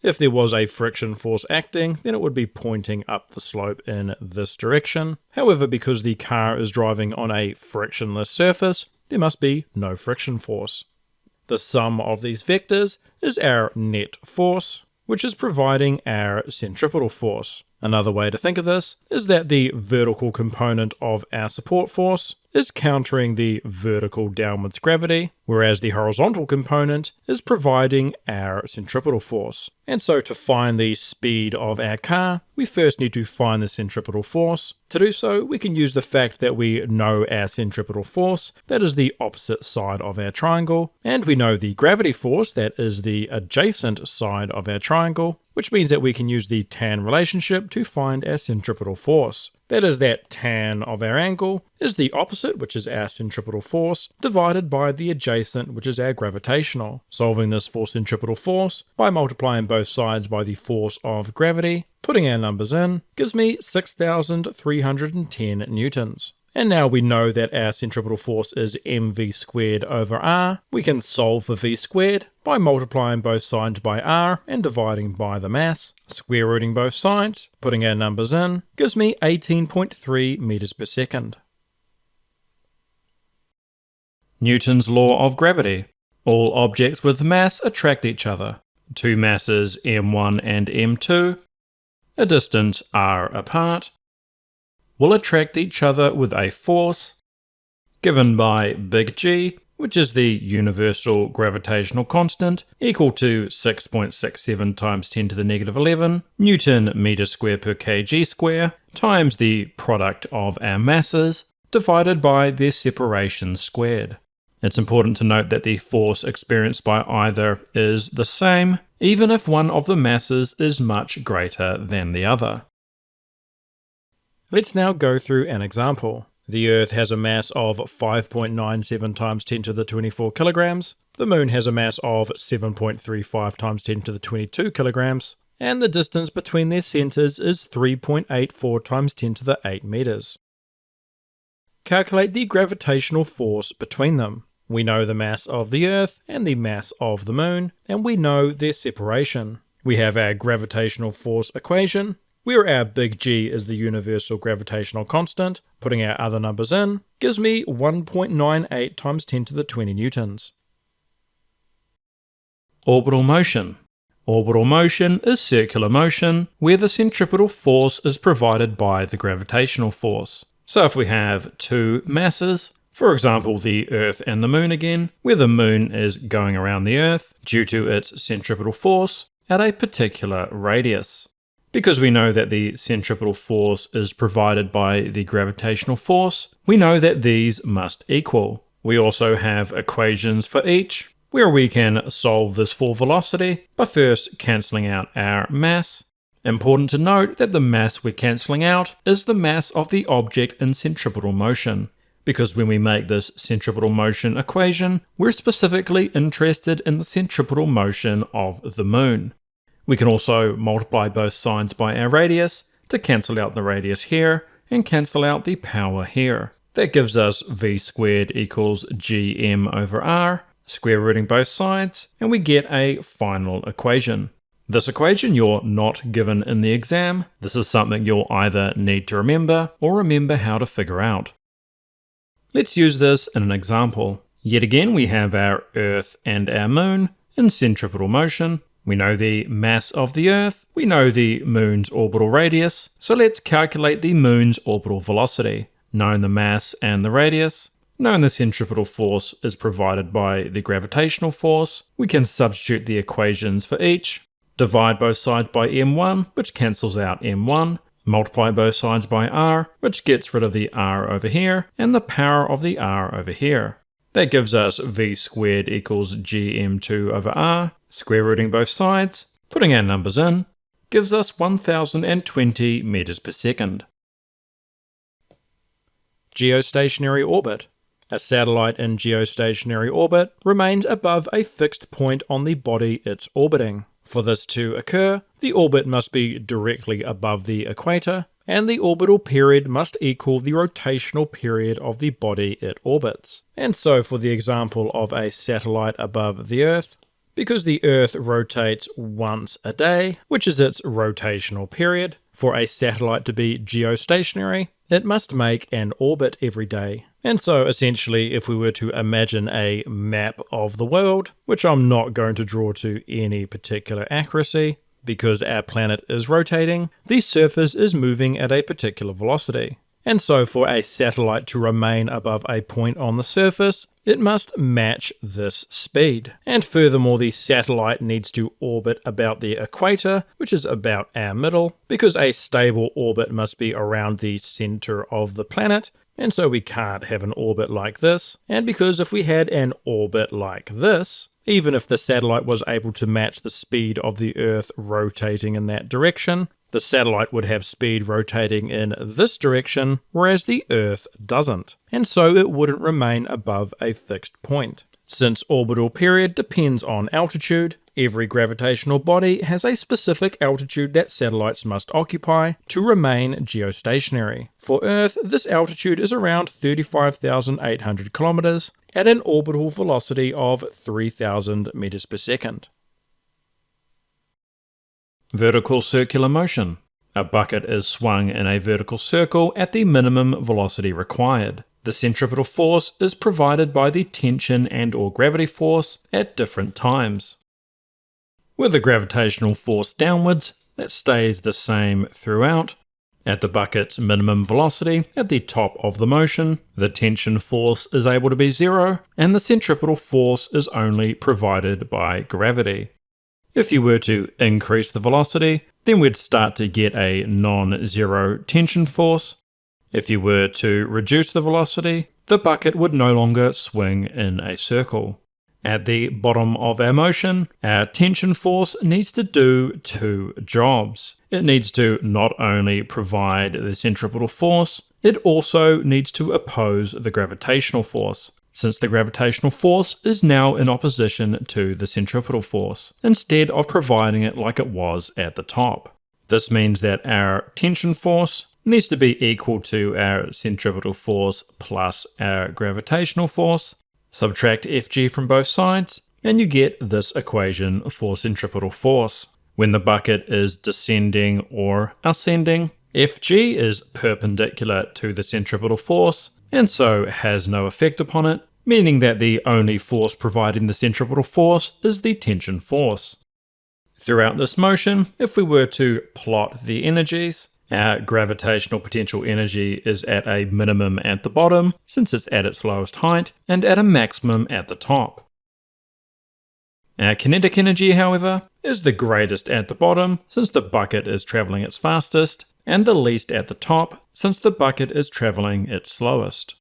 If there was a friction force acting, then it would be pointing up the slope in this direction. However, because the car is driving on a frictionless surface, there must be no friction force. The sum of these vectors is our net force, which is providing our centripetal force. Another way to think of this is that the vertical component of our support force is countering the vertical downwards gravity, whereas the horizontal component is providing our centripetal force. And so to find the speed of our car, we first need to find the centripetal force. To do so, we can use the fact that we know our centripetal force, that is the opposite side of our triangle, and we know the gravity force, that is the adjacent side of our triangle, which means that we can use the tan relationship to find our centripetal force. That is that tan of our angle is the opposite, which is our centripetal force, divided by the adjacent, which is our gravitational. Solving this for centripetal force by multiplying both sides by the force of gravity, putting our numbers in, gives me 6,310 newtons. And now we know that our centripetal force is mv squared over r. We can solve for v squared by multiplying both sides by r and dividing by the mass. Square rooting both sides, putting our numbers in, gives me 18.3 meters per second. Newton's law of gravity. All objects with mass attract each other. Two masses m1 and m2, a distance r apart, will attract each other with a force given by big G, which is the universal gravitational constant, equal to 6.67 times 10 to the negative 11 Newton meter square per kg square, times the product of our masses, divided by their separation squared. It's important to note that the force experienced by either is the same, even if one of the masses is much greater than the other. Let's now go through an example. The Earth has a mass of 5.97 times 10 to the 24 kilograms, the Moon has a mass of 7.35 times 10 to the 22 kilograms, and the distance between their centers is 3.84 times 10 to the 8 meters. Calculate the gravitational force between them. We know the mass of the Earth and the mass of the Moon, and we know their separation. We have our gravitational force equation, where our big G is the universal gravitational constant, putting our other numbers in, gives me 1.98 times 10 to the 20 newtons. Orbital motion. Orbital motion is circular motion, where the centripetal force is provided by the gravitational force. So if we have two masses, for example the Earth and the Moon again, where the Moon is going around the Earth due to its centripetal force at a particular radius. Because we know that the centripetal force is provided by the gravitational force, we know that these must equal. We also have equations for each, where we can solve this for velocity by first cancelling out our mass. Important to note that the mass we're cancelling out is the mass of the object in centripetal motion, because when we make this centripetal motion equation, we're specifically interested in the centripetal motion of the Moon. We can also multiply both sides by our radius to cancel out the radius here and cancel out the power here. That gives us v squared equals gm over r, square rooting both sides, and we get a final equation. This equation you're not given in the exam. This is something you'll either need to remember or remember how to figure out. Let's use this in an example. Yet again we have our Earth and our Moon in centripetal motion. We know the mass of the Earth, we know the Moon's orbital radius, so let's calculate the Moon's orbital velocity. Knowing the mass and the radius, knowing the centripetal force is provided by the gravitational force, we can substitute the equations for each, divide both sides by m1, which cancels out m1, multiply both sides by r, which gets rid of the r over here, and the power of the r over here. That gives us v squared equals gm2 over r, square rooting both sides, putting our numbers in, gives us 1020 meters per second. Geostationary orbit. A satellite in geostationary orbit remains above a fixed point on the body it's orbiting. For this to occur, the orbit must be directly above the equator, and the orbital period must equal the rotational period of the body it orbits. And so for the example of a satellite above the Earth, because the Earth rotates once a day, which is its rotational period, for a satellite to be geostationary, it must make an orbit every day. And so essentially, if we were to imagine a map of the world, which I'm not going to draw to any particular accuracy, because our planet is rotating, the surface is moving at a particular velocity. And so for a satellite to remain above a point on the surface, it must match this speed. And furthermore, the satellite needs to orbit about the equator, which is about our middle, because a stable orbit must be around the center of the planet, and so we can't have an orbit like this. And because if we had an orbit like this, even if the satellite was able to match the speed of the Earth rotating in that direction, the satellite would have speed rotating in this direction, whereas the Earth doesn't, and so it wouldn't remain above a fixed point. Since orbital period depends on altitude, every gravitational body has a specific altitude that satellites must occupy to remain geostationary. For Earth, this altitude is around 35,800 kilometers at an orbital velocity of 3,000 meters per second. Vertical circular motion. A bucket is swung in a vertical circle at the minimum velocity required. The centripetal force is provided by the tension and/or gravity force at different times. With a gravitational force downwards, that stays the same throughout. At the bucket's minimum velocity, at the top of the motion, the tension force is able to be zero, and the centripetal force is only provided by gravity. If you were to increase the velocity, then we'd start to get a non-zero tension force. If you were to reduce the velocity, the bucket would no longer swing in a circle. At the bottom of our motion, our tension force needs to do two jobs. It needs to not only provide the centripetal force, it also needs to oppose the gravitational force, since the gravitational force is now in opposition to the centripetal force, instead of providing it like it was at the top. This means that our tension force needs to be equal to our centripetal force plus our gravitational force. Subtract Fg from both sides, and you get this equation for centripetal force. When the bucket is descending or ascending, Fg is perpendicular to the centripetal force, and so has no effect upon it, meaning that the only force providing the centripetal force is the tension force. Throughout this motion, if we were to plot the energies, our gravitational potential energy is at a minimum at the bottom, since it's at its lowest height, and at a maximum at the top. Our kinetic energy, however, is the greatest at the bottom, since the bucket is traveling its fastest, and the least at the top, since the bucket is traveling its slowest.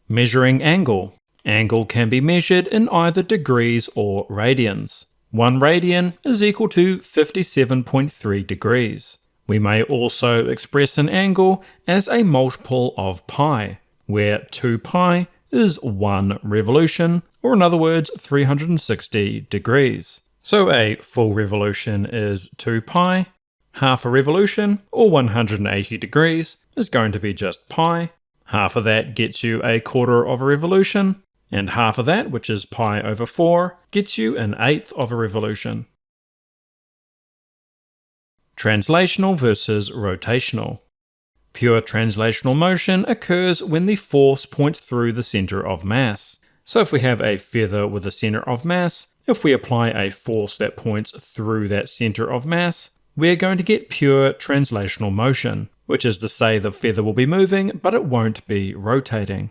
Measuring angle. Angle can be measured in either degrees or radians. 1 radian is equal to 57.3 degrees. We may also express an angle as a multiple of pi, where 2 pi is 1 revolution, or in other words, 360 degrees. So a full revolution is 2 pi, half a revolution, or 180 degrees, is going to be just pi. Half of that gets you a quarter of a revolution, and half of that, which is pi over 4, gets you an eighth of a revolution. Translational versus rotational. Pure translational motion occurs when the force points through the center of mass. So if we have a feather with a center of mass, if we apply a force that points through that center of mass, we're going to get pure translational motion, which is to say the feather will be moving, but it won't be rotating.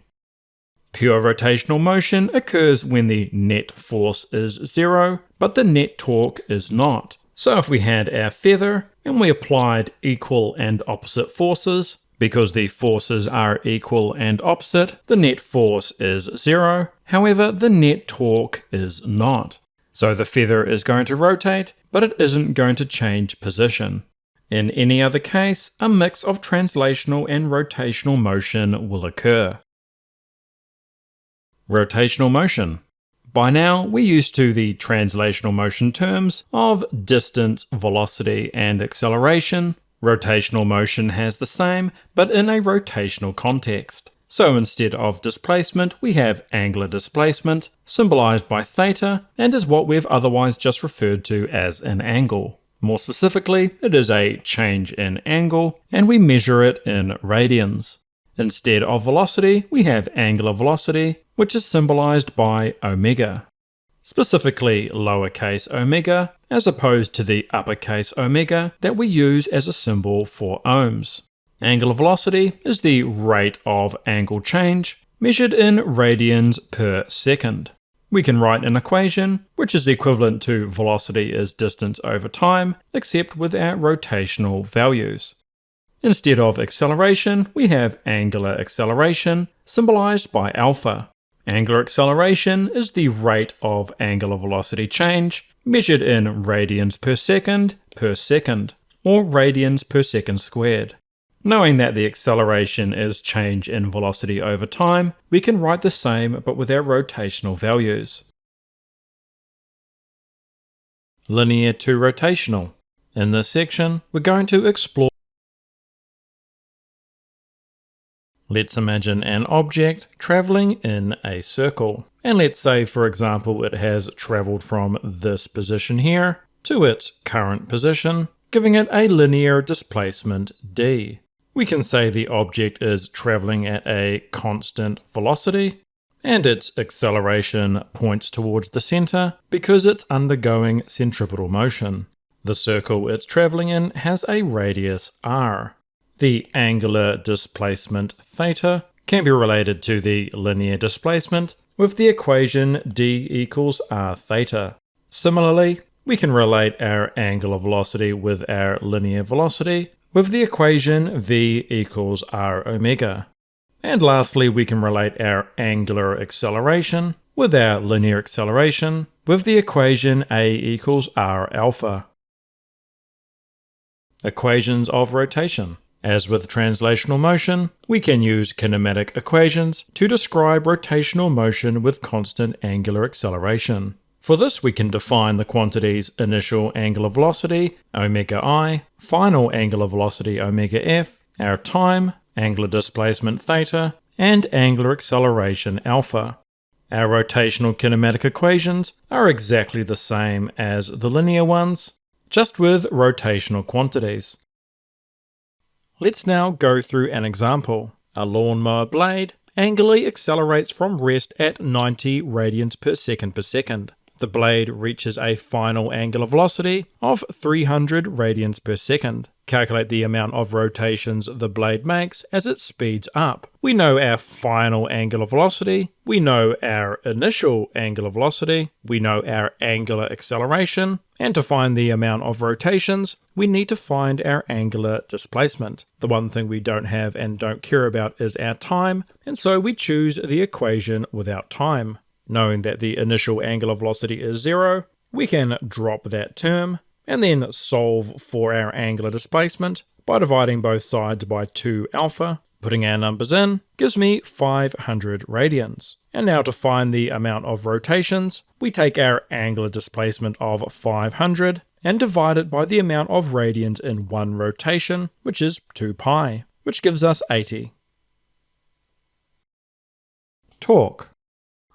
Pure rotational motion occurs when the net force is zero, but the net torque is not. So if we had our feather and we applied equal and opposite forces, because the forces are equal and opposite, the net force is zero. However, the net torque is not. So the feather is going to rotate, but it isn't going to change position. In any other case, a mix of translational and rotational motion will occur. Rotational motion. By now, we're used to the translational motion terms of distance, velocity, and acceleration, Rotational motion has the same, but in a rotational context. So instead of displacement, we have angular displacement, symbolized by theta, and is what we've otherwise just referred to as an angle. More specifically, it is a change in angle, and we measure it in radians. Instead of velocity, we have angular velocity, which is symbolized by omega. Specifically lowercase omega, as opposed to the uppercase omega that we use as a symbol for ohms. Angular velocity is the rate of angle change, measured in radians per second. We can write an equation, which is equivalent to velocity is distance over time, except with our rotational values. Instead of acceleration, we have angular acceleration, symbolized by alpha. Angular acceleration is the rate of angular velocity change, measured in radians per second, or radians per second squared. Knowing that the acceleration is change in velocity over time, we can write the same but with our rotational values. Linear to rotational. In this section, we're going to explore. Let's imagine an object traveling in a circle. And let's say, for example, it has traveled from this position here to its current position, giving it a linear displacement d. We can say the object is traveling at a constant velocity, and its acceleration points towards the center because it's undergoing centripetal motion. The circle it's traveling in has a radius r. The angular displacement theta can be related to the linear displacement with the equation d equals r theta. Similarly, we can relate our angular velocity with our linear velocity with the equation v equals r omega. And lastly, we can relate our angular acceleration with our linear acceleration with the equation a equals r alpha. Equations of rotation. As with translational motion, we can use kinematic equations to describe rotational motion with constant angular acceleration. For this, we can define the quantities initial angular velocity, omega I, final angular velocity, omega f, our time, angular displacement theta, and angular acceleration alpha. Our rotational kinematic equations are exactly the same as the linear ones, just with rotational quantities. Let's now go through an example. A lawnmower blade angularly accelerates from rest at 90 radians per second. The blade reaches a final angular velocity of 300 radians per second. Calculate the amount of rotations the blade makes as it speeds up. We know our final angular velocity, we know our initial angular velocity, we know our angular acceleration, and to find the amount of rotations, we need to find our angular displacement. The one thing we don't have and don't care about is our time, and so we choose the equation without time. Knowing that the initial angular velocity is 0, we can drop that term and then solve for our angular displacement by dividing both sides by 2 alpha. Putting our numbers in gives me 500 radians. And now to find the amount of rotations, we take our angular displacement of 500 and divide it by the amount of radians in one rotation, which is 2 pi, which gives us 80. Torque.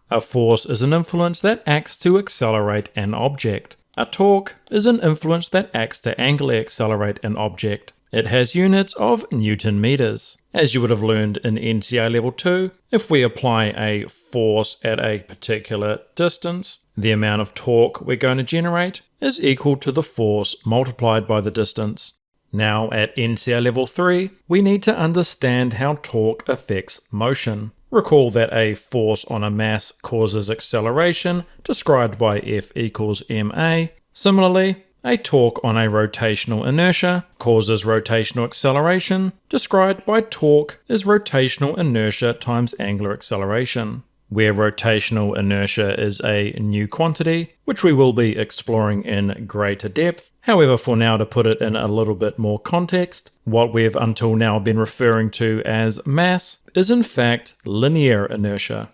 A force is an influence that acts to accelerate an object. A torque is an influence that acts to angularly accelerate an object. It has units of Newton meters. As you would have learned in NCEA level 2, if we apply a force at a particular distance, the amount of torque we're going to generate is equal to the force multiplied by the distance. Now at NCEA level 3, we need to understand how torque affects motion. Recall that a force on a mass causes acceleration, described by F equals ma. Similarly, a torque on a rotational inertia causes rotational acceleration, described by torque is rotational inertia times angular acceleration. Where rotational inertia is a new quantity, which we will be exploring in greater depth. However, for now, to put it in a little bit more context, what we've until now been referring to as mass is in fact linear inertia.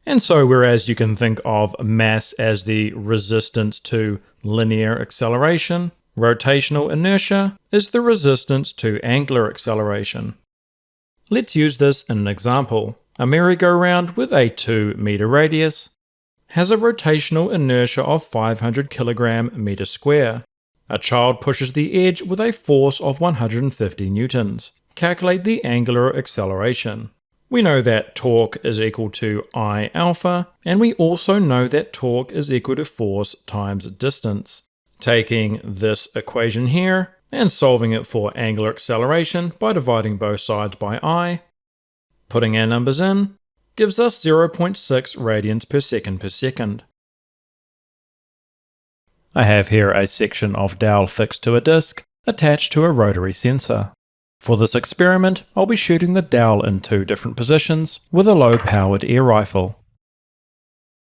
And so whereas you can think of mass as the resistance to linear acceleration, Rotational inertia is the resistance to angular acceleration. Let's use this in an example. A merry-go-round with a 2-meter radius has a rotational inertia of 500 kg/meter square. A child pushes the edge with a force of 150 newtons. Calculate the angular acceleration. We know that torque is equal to I alpha, and we also know that torque is equal to force times distance. Taking this equation here and solving it for angular acceleration by dividing both sides by I, putting our numbers in, gives us 0.6 radians per second. I have here a section of dowel fixed to a disc attached to a rotary sensor. For this experiment, I'll be shooting the dowel in 2 different positions with a low-powered air rifle.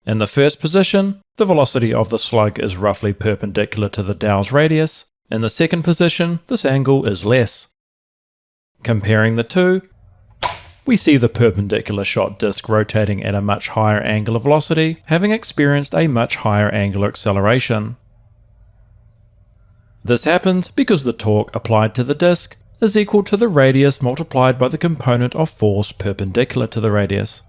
In the first position, the velocity of the slug is roughly perpendicular to the dowel's radius. In the second position, this angle is less. Comparing the two, we see the perpendicular shot disc rotating at a much higher angular velocity, having experienced a much higher angular acceleration. This happens because the torque applied to the disc is equal to the radius multiplied by the component of force perpendicular to the radius.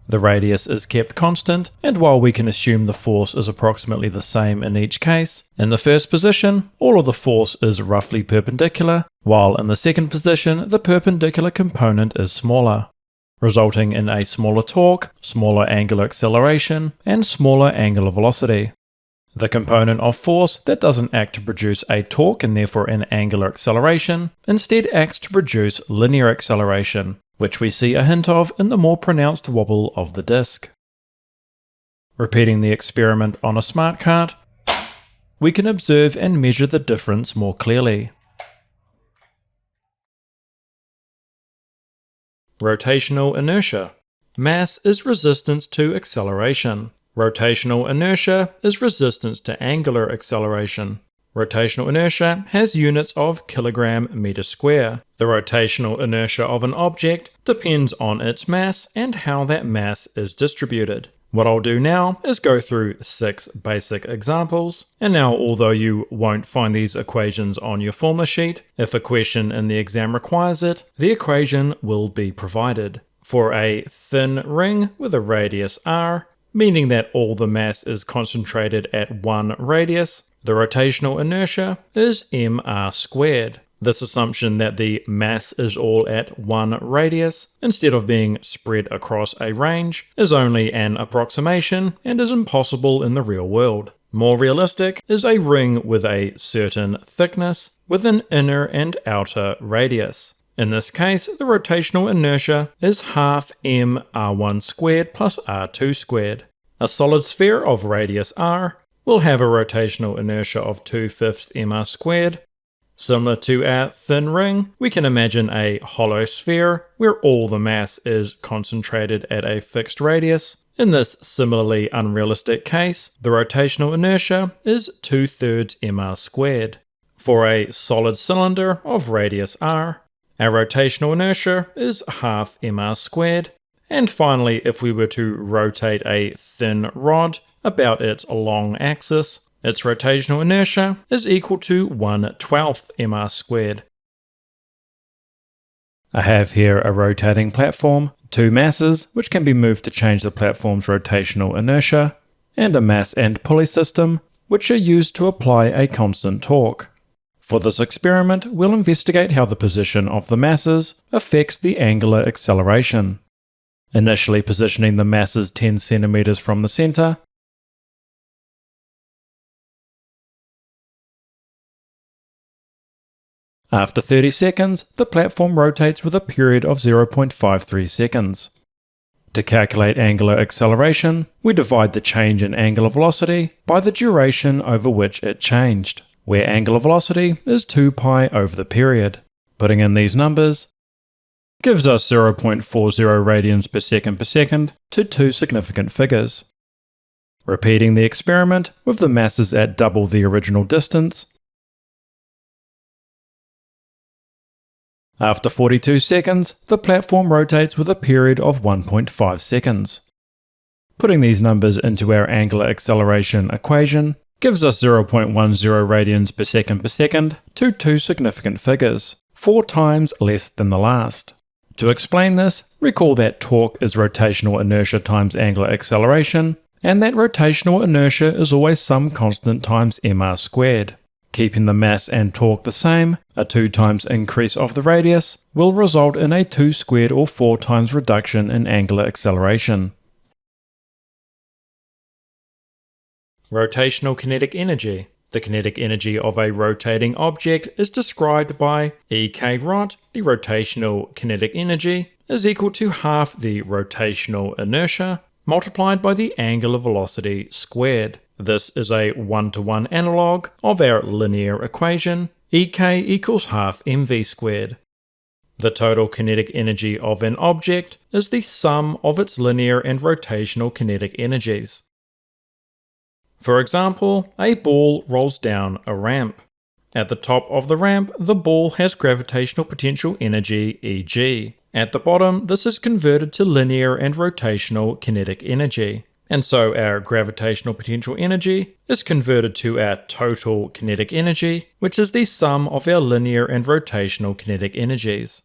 The radius is kept constant, and while we can assume the force is approximately the same in each case, in the first position, all of the force is roughly perpendicular, while in the second position, the perpendicular component is smaller, resulting in a smaller torque, smaller angular acceleration, and smaller angular velocity. The component of force that doesn't act to produce a torque and therefore an angular acceleration, instead acts to produce linear acceleration, which we see a hint of in the more pronounced wobble of the disc. Repeating the experiment on a smart cart, we can observe and measure the difference more clearly. Rotational inertia. Mass is resistance to acceleration. Rotational inertia is resistance to angular acceleration. Rotational inertia has units of kilogram/meter square. The rotational inertia of an object depends on its mass and how that mass is distributed. What I'll do now is go through 6 basic examples, and now although you won't find these equations on your formula sheet, if a question in the exam requires it, the equation will be provided. For a thin ring with a radius r, meaning that all the mass is concentrated at one radius, the rotational inertia is mr squared. This assumption that the mass is all at one radius, instead of being spread across a range, is only an approximation and is impossible in the real world. More realistic is a ring with a certain thickness, with an inner and outer radius. In this case, the rotational inertia is half mr1 squared plus r2 squared. A solid sphere of radius r will have a rotational inertia of 2/5 mr squared. Similar to our thin ring, we can imagine a hollow sphere where all the mass is concentrated at a fixed radius. In this similarly unrealistic case, the rotational inertia is 2/3 mr squared. For a solid cylinder of radius r, our rotational inertia is half mr squared. And finally, if we were to rotate a thin rod about its long axis, its rotational inertia is equal to 1/12 mr squared. I have here a rotating platform, 2 masses which can be moved to change the platform's rotational inertia, and a mass and pulley system which are used to apply a constant torque. For this experiment, we'll investigate how the position of the masses affects the angular acceleration. Initially positioning the masses 10 centimeters from the center, after 30 seconds, the platform rotates with a period of 0.53 seconds. To calculate angular acceleration, we divide the change in angular velocity by the duration over which it changed, where angular velocity is 2 pi over the period. Putting in these numbers gives us 0.40 radians per second to 2 significant figures. Repeating the experiment with the masses at double the original distance, after 42 seconds, the platform rotates with a period of 1.5 seconds. Putting these numbers into our angular acceleration equation gives us 0.10 radians per second to two significant figures, 4 times less than the last. To explain this, recall that torque is rotational inertia times angular acceleration, and that rotational inertia is always some constant times mr squared. Keeping the mass and torque the same, a 2 times increase of the radius will result in a 2 squared or 4 times reduction in angular acceleration. Rotational kinetic energy. The kinetic energy of a rotating object is described by Ek rot, the rotational kinetic energy, is equal to half the rotational inertia multiplied by the angular velocity squared. This is a 1-to-1 analog of our linear equation, Ek equals half mv squared. The total kinetic energy of an object is the sum of its linear and rotational kinetic energies. For example, a ball rolls down a ramp. At the top of the ramp, the ball has gravitational potential energy Eg. At the bottom, this is converted to linear and rotational kinetic energy. And so our gravitational potential energy is converted to our total kinetic energy, which is the sum of our linear and rotational kinetic energies.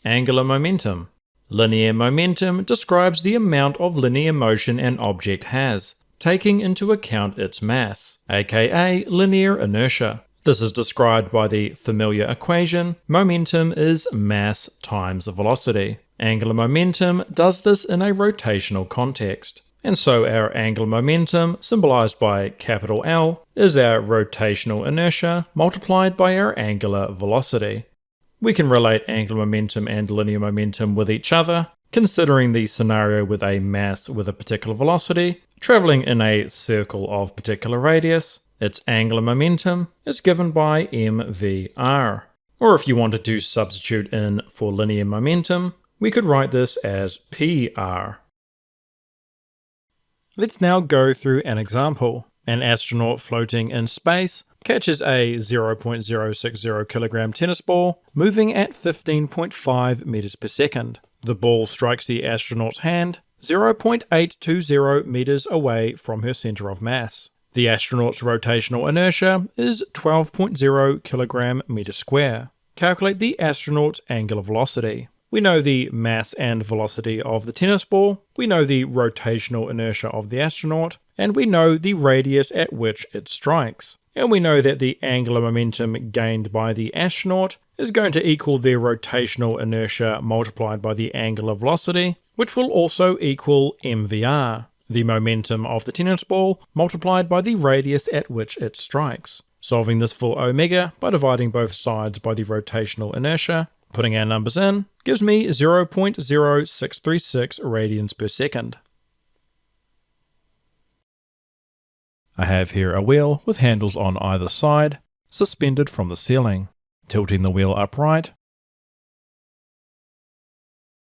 Angular momentum. Linear momentum describes the amount of linear motion an object has, taking into account its mass, aka linear inertia. This is described by the familiar equation, momentum is mass times velocity. Angular momentum does this in a rotational context. And so our angular momentum, symbolized by capital L, is our rotational inertia multiplied by our angular velocity. We can relate angular momentum and linear momentum with each other, considering the scenario with a mass with a particular velocity, traveling in a circle of particular radius. Its angular momentum is given by mvr. Or if you wanted to substitute in for linear momentum, we could write this as pr. Let's now go through an example. An astronaut floating in space catches a 0.060 kilogram tennis ball moving at 15.5 meters per second. The ball strikes the astronaut's hand 0.820 meters away from her center of mass. The astronaut's rotational inertia is 12.0 kilogram meter square. Calculate the astronaut's angular velocity. We know the mass and velocity of the tennis ball, we know the rotational inertia of the astronaut, and we know the radius at which it strikes. And we know that the angular momentum gained by the astronaut is going to equal their rotational inertia multiplied by the angular velocity, which will also equal mvr, the momentum of the tennis ball multiplied by the radius at which it strikes. Solving this for omega by dividing both sides by the rotational inertia, putting our numbers in, gives me 0.0636 radians per second. I have here a wheel with handles on either side, suspended from the ceiling. Tilting the wheel upright,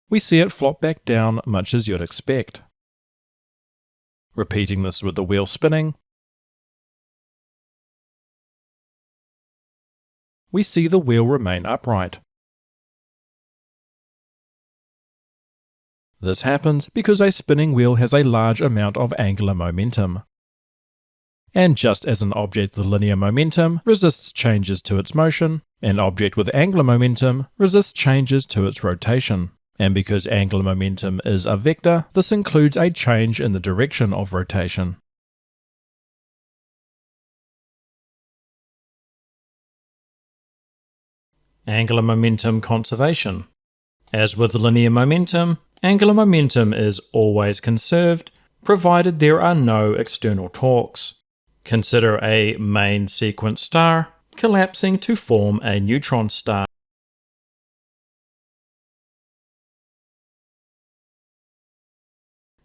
we see it flop back down much as you'd expect. Repeating this with the wheel spinning, we see the wheel remain upright. This happens because a spinning wheel has a large amount of angular momentum. And just as an object with linear momentum resists changes to its motion, an object with angular momentum resists changes to its rotation. And because angular momentum is a vector, this includes a change in the direction of rotation. Angular momentum conservation. As with linear momentum, angular momentum is always conserved, provided there are no external torques. Consider a main sequence star collapsing to form a neutron star.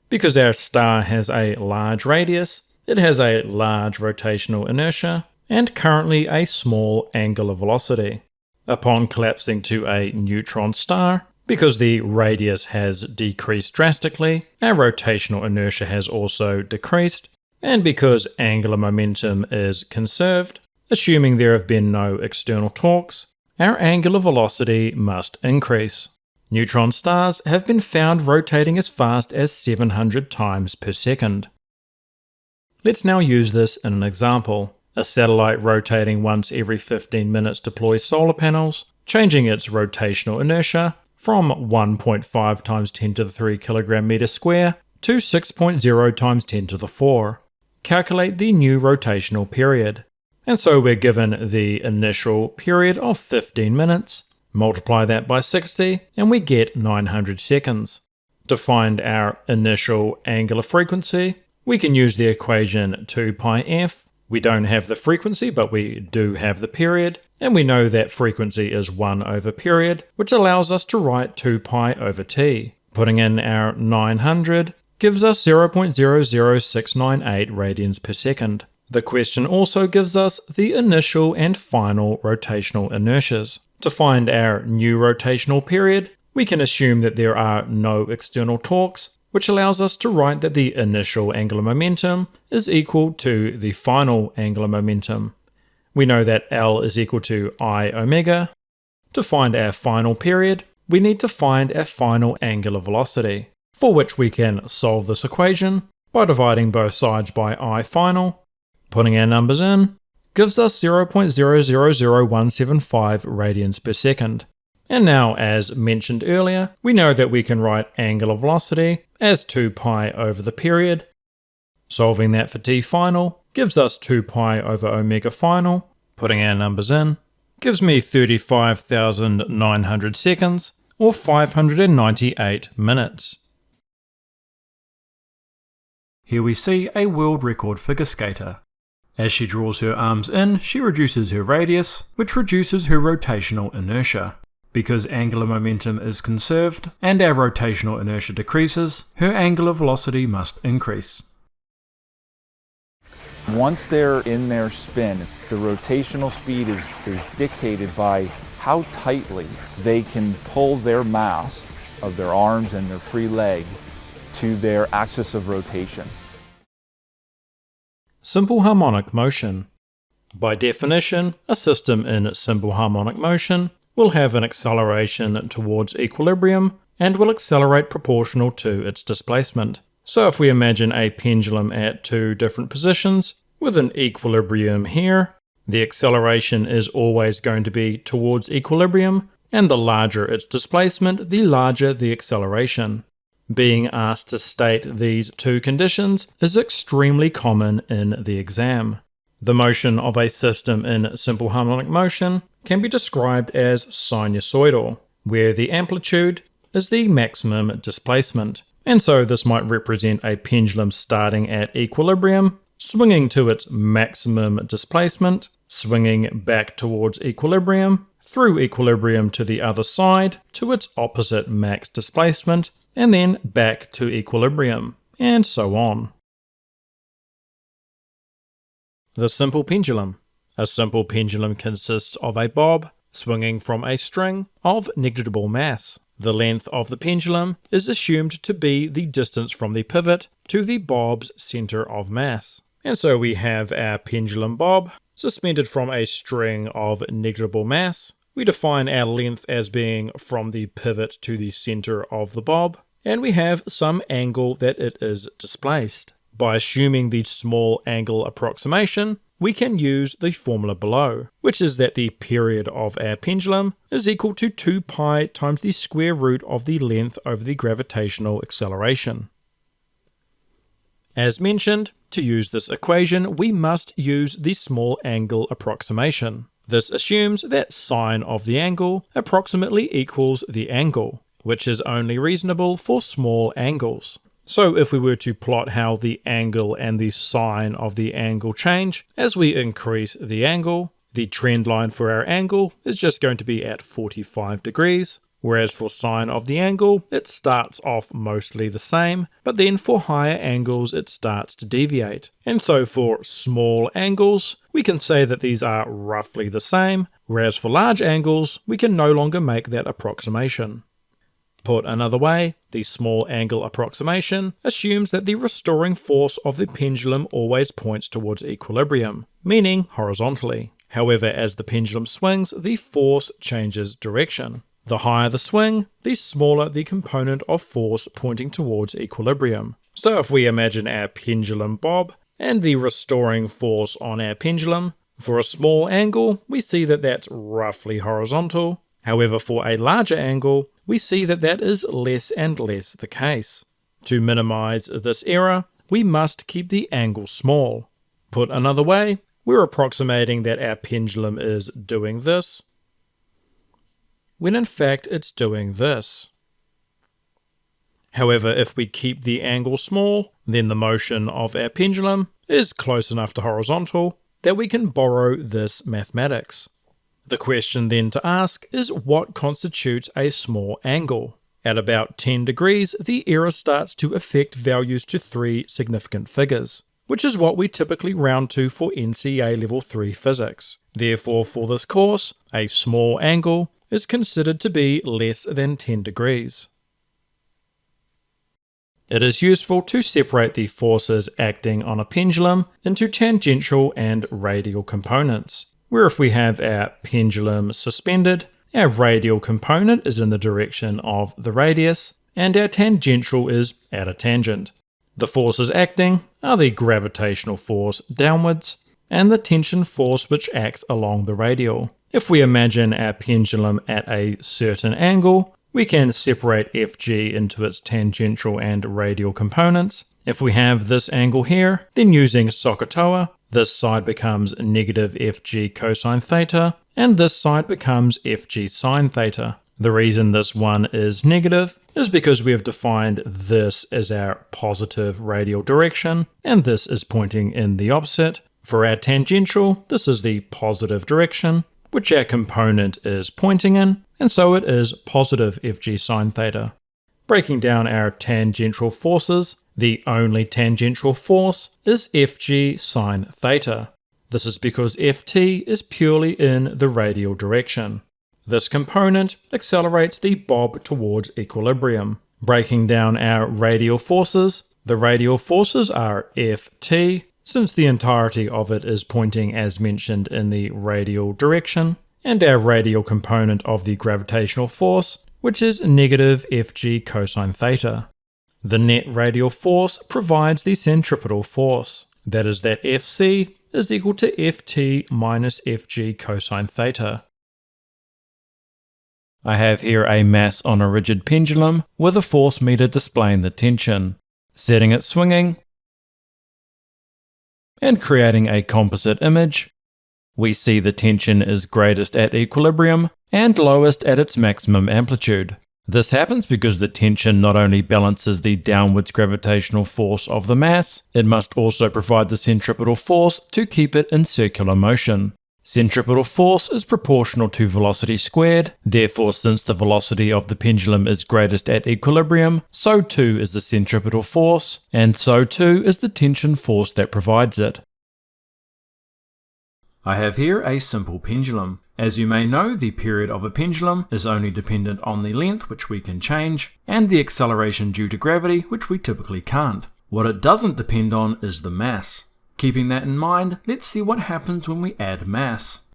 Because our star has a large radius, it has a large rotational inertia, and currently a small angular velocity. Upon collapsing to a neutron star, because the radius has decreased drastically, our rotational inertia has also decreased, and because angular momentum is conserved, assuming there have been no external torques, our angular velocity must increase. Neutron stars have been found rotating as fast as 700 times per second. Let's now use this in an example. A satellite rotating once every 15 minutes deploys solar panels, changing its rotational inertia from 1.5 times 10 to the 3 kilogram meter square to 6.0 times 10 to the 4. Calculate the new rotational period. And so we're given the initial period of 15 minutes, multiply that by 60, and we get 900 seconds. To find our initial angular frequency, we can use the equation 2 pi f. We don't have the frequency, but we do have the period, and we know that frequency is 1 over period, which allows us to write 2 pi over t. Putting in our 900 gives us 0.00698 radians per second. The question also gives us the initial and final rotational inertias. To find our new rotational period, we can assume that there are no external torques, which allows us to write that the initial angular momentum is equal to the final angular momentum. We know that L is equal to I omega. To find our final period, we need to find our final angular velocity, for which we can solve this equation by dividing both sides by I final. Putting our numbers in gives us 0.000175 radians per second. And now, as mentioned earlier, we know that we can write angular velocity as 2 pi over the period. Solving that for t final gives us 2 pi over omega final. Putting our numbers in gives me 35,900 seconds, or 598 minutes. Here we see a world record figure skater. As she draws her arms in, she reduces her radius, which reduces her rotational inertia. Because angular momentum is conserved and our rotational inertia decreases, her angular velocity must increase. Once they're in their spin, the rotational speed is dictated by how tightly they can pull their mass of their arms and their free leg to their axis of rotation. Simple harmonic motion. By definition, a system in simple harmonic motion will have an acceleration towards equilibrium and will accelerate proportional to its displacement. So if we imagine a pendulum at two different positions with an equilibrium here, the acceleration is always going to be towards equilibrium, and the larger its displacement, the larger the acceleration. Being asked to state these two conditions is extremely common in the exam. The motion of a system in simple harmonic motion can be described as sinusoidal, where the amplitude is the maximum displacement. And so this might represent a pendulum starting at equilibrium, swinging to its maximum displacement, swinging back towards equilibrium, through equilibrium to the other side, to its opposite max displacement, and then back to equilibrium, and so on. The simple pendulum. A simple pendulum consists of a bob swinging from a string of negligible mass. The length of the pendulum is assumed to be the distance from the pivot to the bob's center of mass. And so we have our pendulum bob suspended from a string of negligible mass. We define our length as being from the pivot to the center of the bob, and we have some angle that it is displaced. By assuming the small angle approximation, we can use the formula below, which is that the period of our pendulum is equal to 2 pi times the square root of the length over the gravitational acceleration. As mentioned, to use this equation, we must use the small angle approximation. This assumes that sine of the angle approximately equals the angle, which is only reasonable for small angles. So if we were to plot how the angle and the sine of the angle change as we increase the angle, the trend line for our angle is just going to be at 45 degrees, whereas for sine of the angle, it starts off mostly the same, but then for higher angles it starts to deviate. And so for small angles, we can say that these are roughly the same, whereas for large angles, we can no longer make that approximation. Put another way, the small angle approximation assumes that the restoring force of the pendulum always points towards equilibrium, meaning horizontally. However, as the pendulum swings, the force changes direction. The higher the swing, the smaller the component of force pointing towards equilibrium. So if we imagine our pendulum bob and the restoring force on our pendulum. For a small angle, we see that that's roughly horizontal. However, for a larger angle, we see that that is less and less the case. To minimize this error, we must keep the angle small. Put another way, we're approximating that our pendulum is doing this, when in fact it's doing this. However, if we keep the angle small, then the motion of our pendulum is close enough to horizontal that we can borrow this mathematics. The question then to ask is what constitutes a small angle? At about 10 degrees, the error starts to affect values to 3 significant figures, which is what we typically round to for NCEA Level 3 physics. Therefore, for this course, a small angle is considered to be less than 10 degrees. It is useful to separate the forces acting on a pendulum into tangential and radial components, where if we have our pendulum suspended, our radial component is in the direction of the radius, and our tangential is at a tangent. The forces acting are the gravitational force downwards, and the tension force which acts along the radial. If we imagine our pendulum at a certain angle, we can separate Fg into its tangential and radial components. If we have this angle here, then using SOHCAHTOA, this side becomes negative Fg cosine theta, and this side becomes Fg sine theta. The reason this one is negative is because we have defined this as our positive radial direction, and this is pointing in the opposite. For our tangential, this is the positive direction, which our component is pointing in, and so it is positive Fg sine theta. Breaking down our tangential forces, the only tangential force is Fg sine theta. This is because Ft is purely in the radial direction. This component accelerates the bob towards equilibrium. Breaking down our radial forces, the radial forces are Ft, since the entirety of it is pointing as mentioned in the radial direction, and our radial component of the gravitational force, which is negative Fg cosine theta. The net radial force provides the centripetal force, that is that Fc is equal to Ft minus Fg cosine theta. I have here a mass on a rigid pendulum with a force meter displaying the tension, setting it swinging, and creating a composite image. We see the tension is greatest at equilibrium and lowest at its maximum amplitude. This happens because the tension not only balances the downwards gravitational force of the mass, it must also provide the centripetal force to keep it in circular motion. Centripetal force is proportional to velocity squared, therefore since the velocity of the pendulum is greatest at equilibrium, so too is the centripetal force, and so too is the tension force that provides it. I have here a simple pendulum. As you may know, the period of a pendulum is only dependent on the length, which we can change, and the acceleration due to gravity, which we typically can't. What it doesn't depend on is the mass. Keeping that in mind, let's see what happens when we add mass.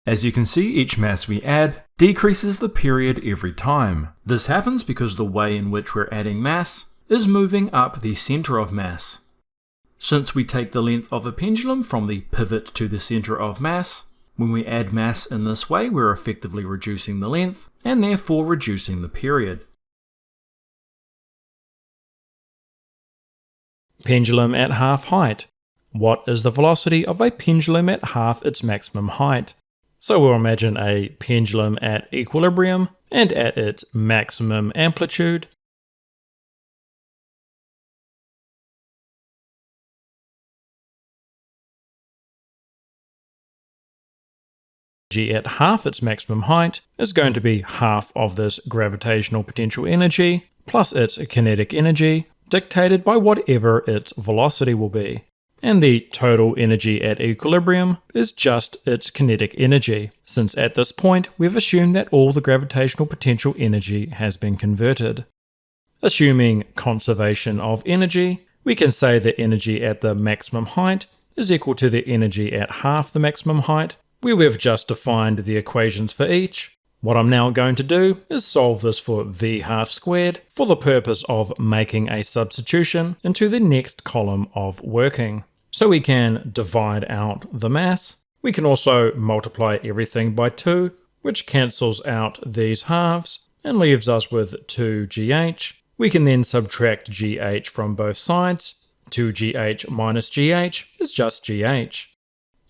As you can see, each mass we add decreases the period every time. This happens because the way in which we're adding mass is moving up the center of mass. Since we take the length of a pendulum from the pivot to the center of mass, when we add mass in this way, we're effectively reducing the length and therefore reducing the period. Pendulum at half height. What is the velocity of a pendulum at half its maximum height? So we'll imagine a pendulum at equilibrium and at its maximum amplitude. G at half its maximum height is going to be half of this gravitational potential energy plus its kinetic energy, dictated by whatever its velocity will be. And the total energy at equilibrium is just its kinetic energy, since at this point we've assumed that all the gravitational potential energy has been converted. Assuming conservation of energy, we can say that energy at the maximum height is equal to the energy at half the maximum height, where we've just defined the equations for each, What I'm now going to do is solve this for v half squared for the purpose of making a substitution into the next column of working. So we can divide out the mass. We can also multiply everything by 2, which cancels out these halves and leaves us with 2gh. We can then subtract gh from both sides. 2gh minus gh is just gh.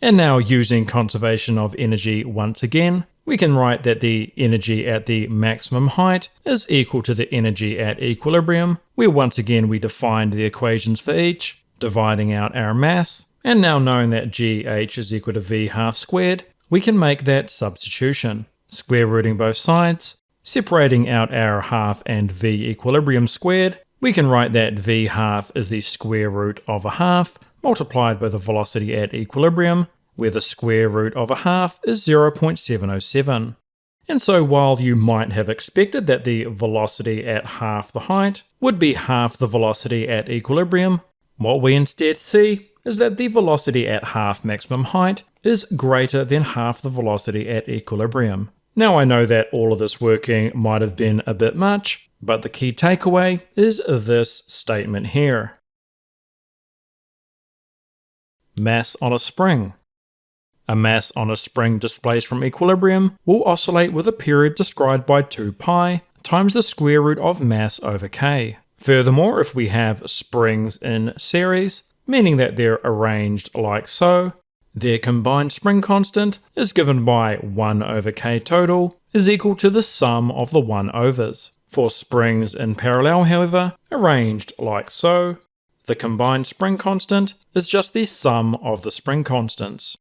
And now, using conservation of energy once again, we can write that the energy at the maximum height is equal to the energy at equilibrium, where once again we defined the equations for each, dividing out our mass, and now knowing that gh is equal to v half squared, we can make that substitution, square rooting both sides, separating out our half and v equilibrium squared. We can write that v half is the square root of a half multiplied by the velocity at equilibrium, where the square root of a half is 0.707. And so while you might have expected that the velocity at half the height would be half the velocity at equilibrium, what we instead see is that the velocity at half maximum height is greater than half the velocity at equilibrium. Now I know that all of this working might have been a bit much, but the key takeaway is this statement here. Mass on a spring. A mass on a spring displaced from equilibrium will oscillate with a period described by 2 pi times the square root of mass over k. Furthermore, if we have springs in series, meaning that they're arranged like so, their combined spring constant is given by 1 over k total is equal to the sum of the 1/overs. For springs in parallel, however, arranged like so, the combined spring constant is just the sum of the spring constants.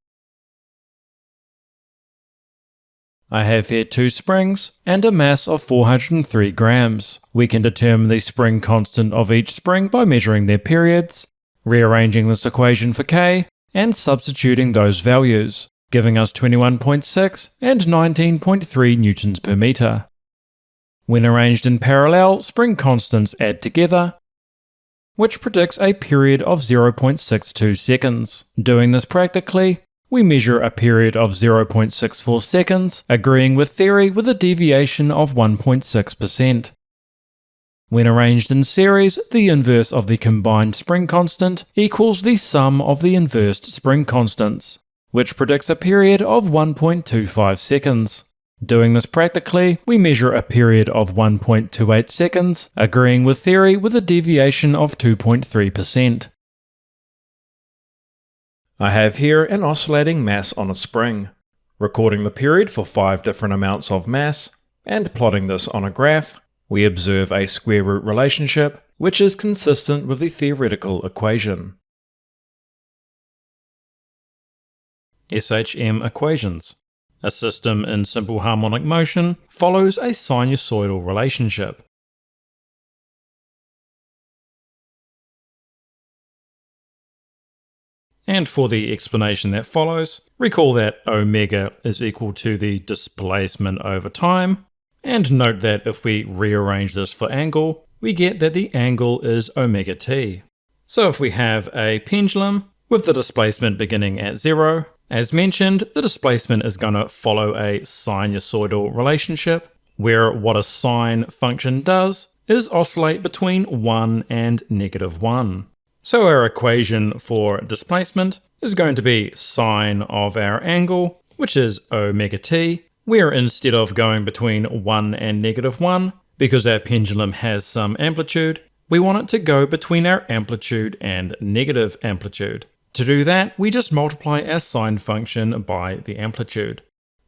I have here 2 springs and a mass of 403 grams. We can determine the spring constant of each spring by measuring their periods, rearranging this equation for k, and substituting those values, giving us 21.6 and 19.3 newtons per meter. When arranged in parallel, spring constants add together, which predicts a period of 0.62 seconds. Doing this practically, we measure a period of 0.64 seconds, agreeing with theory with a deviation of 1.6%. When arranged in series, the inverse of the combined spring constant equals the sum of the inversed spring constants, which predicts a period of 1.25 seconds. Doing this practically, we measure a period of 1.28 seconds, agreeing with theory with a deviation of 2.3%. I have here an oscillating mass on a spring, recording the period for 5 different amounts of mass, and plotting this on a graph. We observe a square root relationship, which is consistent with the theoretical equation. SHM Equations. A system in simple harmonic motion follows a sinusoidal relationship. And for the explanation that follows, recall that omega is equal to the displacement over time, and note that if we rearrange this for angle, we get that the angle is omega t. So if we have a pendulum with the displacement beginning at 0, as mentioned, the displacement is going to follow a sinusoidal relationship, where what a sine function does is oscillate between 1 and -1. So our equation for displacement is going to be sine of our angle, which is omega t, where instead of going between 1 and -1, because our pendulum has some amplitude, we want it to go between our amplitude and negative amplitude. To do that, we just multiply our sine function by the amplitude.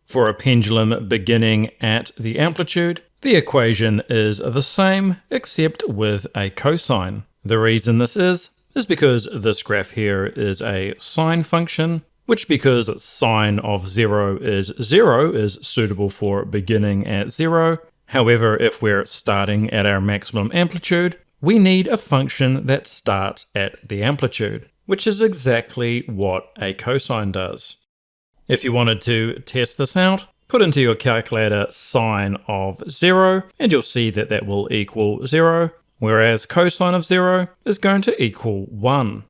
For a pendulum beginning at the amplitude, the equation is the same except with a cosine. The reason this is because this graph here is a sine function, which, because sine of 0 is 0, is suitable for beginning at 0. However, if we're starting at our maximum amplitude, we need a function that starts at the amplitude, which is exactly what a cosine does. If you wanted to test this out, put into your calculator sine of 0, and you'll see that that will equal 0, whereas cosine of 0 is going to equal 1.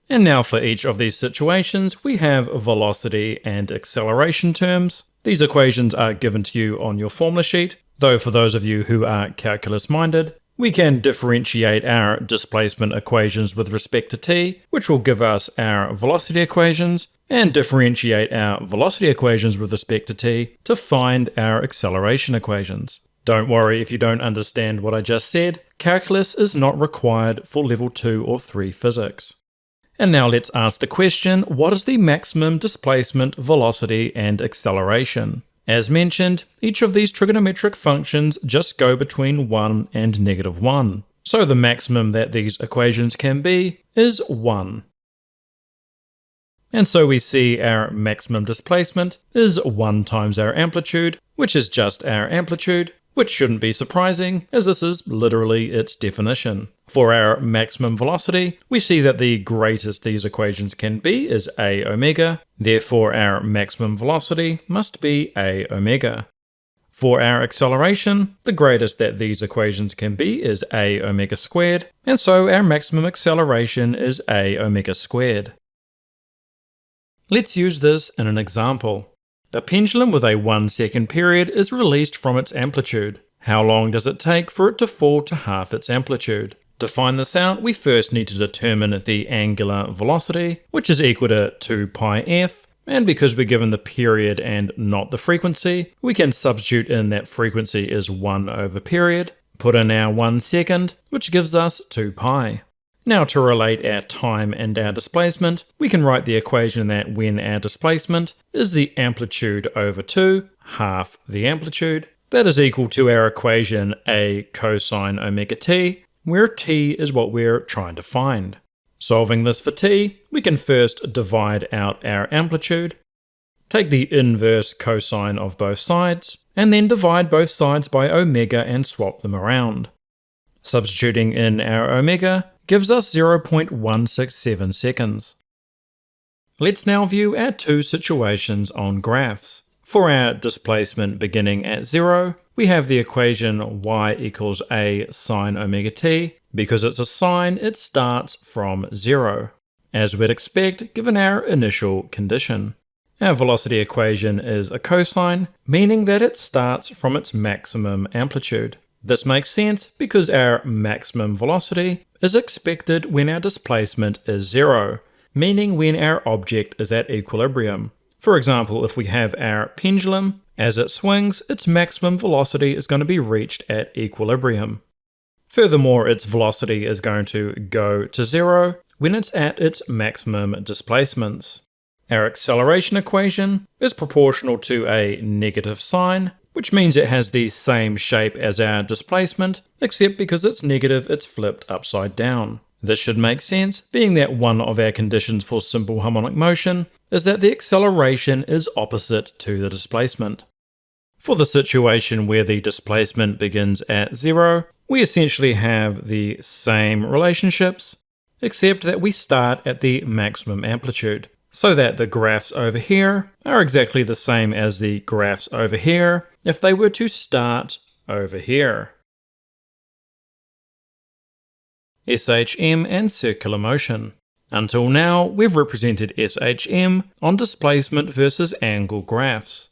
And now for each of these situations, we have velocity and acceleration terms. These equations are given to you on your formula sheet, though for those of you who are calculus-minded, we can differentiate our displacement equations with respect to t, which will give us our velocity equations, and differentiate our velocity equations with respect to t to find our acceleration equations. Don't worry if you don't understand what I just said, calculus is not required for level 2 or 3 physics. And now let's ask the question, what is the maximum displacement, velocity, and acceleration? As mentioned, each of these trigonometric functions just go between 1 and -1. So the maximum that these equations can be is 1. And so we see our maximum displacement is 1 times our amplitude, which is just our amplitude, which shouldn't be surprising, as this is literally its definition. For our maximum velocity, we see that the greatest these equations can be is a omega, therefore our maximum velocity must be a omega. For our acceleration, the greatest that these equations can be is a omega squared, and so our maximum acceleration is a omega squared. Let's use this in an example. A pendulum with a 1-second period is released from its amplitude. How long does it take for it to fall to half its amplitude? To find this out, we first need to determine the angular velocity, which is equal to 2 pi f, and because we're given the period and not the frequency, we can substitute in that frequency is 1 over period, put in our 1 second, which gives us 2 pi. Now to relate our time and our displacement, we can write the equation that when our displacement is the amplitude over 2, half the amplitude, that is equal to our equation a cosine omega t, where t is what we're trying to find. Solving this for t, we can first divide out our amplitude, take the inverse cosine of both sides, and then divide both sides by omega and swap them around. Substituting in our omega gives us 0.167 seconds. Let's now view our two situations on graphs. For our displacement beginning at 0, we have the equation y equals a sine omega t. Because it's a sine, it starts from 0, as we'd expect given our initial condition. Our velocity equation is a cosine, meaning that it starts from its maximum amplitude. This makes sense because our maximum velocity is expected when our displacement is 0, meaning when our object is at equilibrium. For example, if we have our pendulum, as it swings, its maximum velocity is going to be reached at equilibrium. Furthermore, its velocity is going to go to 0 when it's at its maximum displacements. Our acceleration equation is proportional to a negative sign, which means it has the same shape as our displacement, except because it's negative, it's flipped upside down. This should make sense, being that one of our conditions for simple harmonic motion is that the acceleration is opposite to the displacement. For the situation where the displacement begins at 0, we essentially have the same relationships, except that we start at the maximum amplitude, so that the graphs over here are exactly the same as the graphs over here if they were to start over here. SHM and circular motion. Until now, we've represented SHM on displacement versus angle graphs.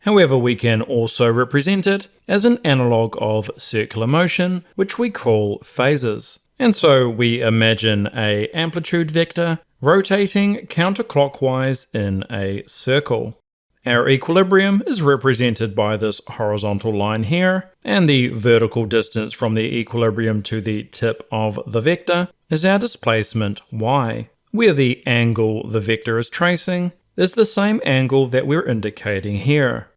However, we can also represent it as an analog of circular motion, which we call phases. And so we imagine an amplitude vector rotating counterclockwise in a circle. Our equilibrium is represented by this horizontal line here, and the vertical distance from the equilibrium to the tip of the vector is our displacement y, where the angle the vector is tracing is the same angle that we're indicating here.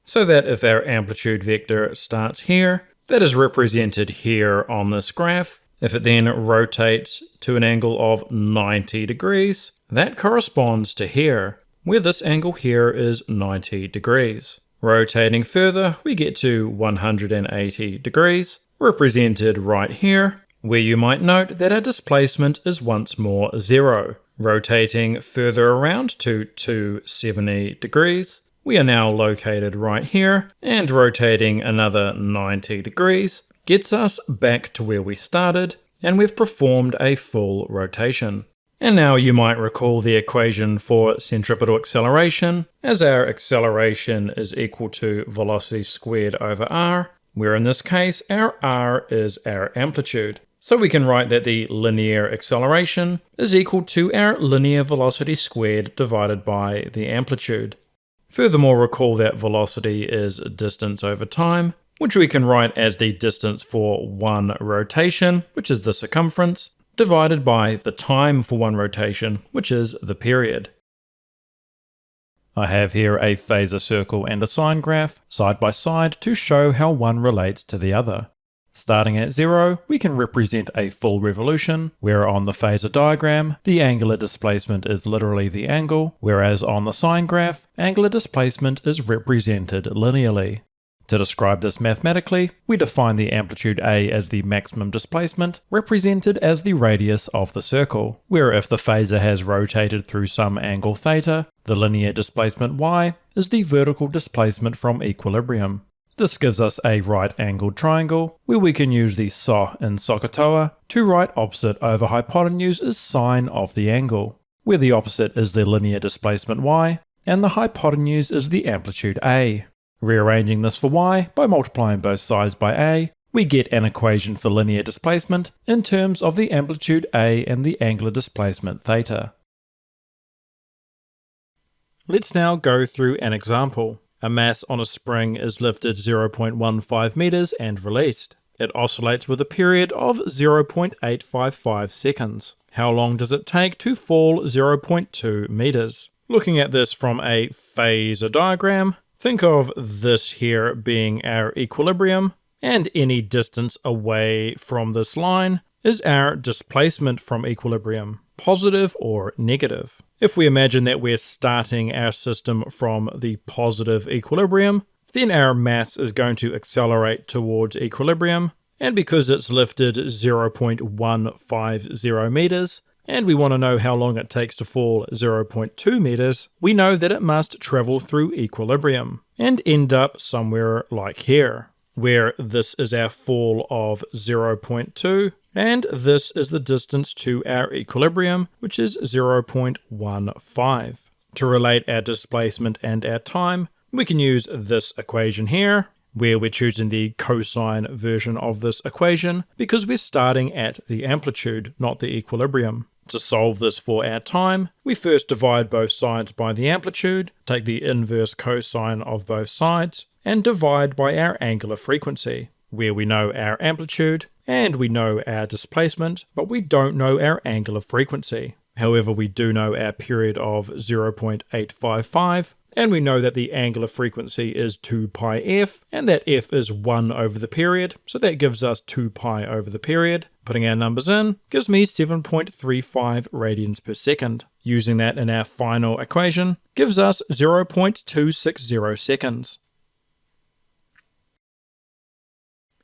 So that if our amplitude vector starts here, that is represented here on this graph. If it then rotates to an angle of 90 degrees, that corresponds to here, where this angle here is 90 degrees. Rotating further, we get to 180 degrees, represented right here, where you might note that our displacement is once more 0. Rotating further around to 270 degrees, we are now located right here, and rotating another 90 degrees gets us back to where we started, and we've performed a full rotation. And now you might recall the equation for centripetal acceleration, as our acceleration is equal to velocity squared over r, where in this case our r is our amplitude. So we can write that the linear acceleration is equal to our linear velocity squared divided by the amplitude. Furthermore, recall that velocity is distance over time, which we can write as the distance for one rotation, which is the circumference, divided by the time for one rotation, which is the period. I have here a phasor circle and a sine graph side by side to show how one relates to the other. Starting at 0, we can represent a full revolution, where on the phasor diagram, the angular displacement is literally the angle, whereas on the sine graph, angular displacement is represented linearly. To describe this mathematically, we define the amplitude A as the maximum displacement, represented as the radius of the circle, where if the phasor has rotated through some angle theta, the linear displacement y is the vertical displacement from equilibrium. This gives us a right-angled triangle, where we can use the SO in SOHCAHTOA to write opposite over hypotenuse as sine of the angle, where the opposite is the linear displacement y, and the hypotenuse is the amplitude A. Rearranging this for y by multiplying both sides by a, we get an equation for linear displacement in terms of the amplitude a and the angular displacement theta. Let's now go through an example. A mass on a spring is lifted 0.15 meters and released. It oscillates with a period of 0.855 seconds. How long does it take to fall 0.2 meters? Looking at this from a phasor diagram, think of this here being our equilibrium, and any distance away from this line is our displacement from equilibrium, positive or negative. If we imagine that we're starting our system from the positive equilibrium, then our mass is going to accelerate towards equilibrium, and because it's lifted 0.150 meters, and we want to know how long it takes to fall 0.2 meters, we know that it must travel through equilibrium and end up somewhere like here, where this is our fall of 0.2, and this is the distance to our equilibrium, which is 0.15. To relate our displacement and our time, we can use this equation here, where we're choosing the cosine version of this equation because we're starting at the amplitude, not the equilibrium. To solve this for our time, we first divide both sides by the amplitude, take the inverse cosine of both sides, and divide by our angular frequency, where we know our amplitude and we know our displacement, but we don't know our angular frequency. However, we do know our period of 0.855, and we know that the angular frequency is 2 pi f, and that f is 1 over the period, so that gives us 2 pi over the period. Putting our numbers in gives me 7.35 radians per second. Using that in our final equation gives us 0.260 seconds.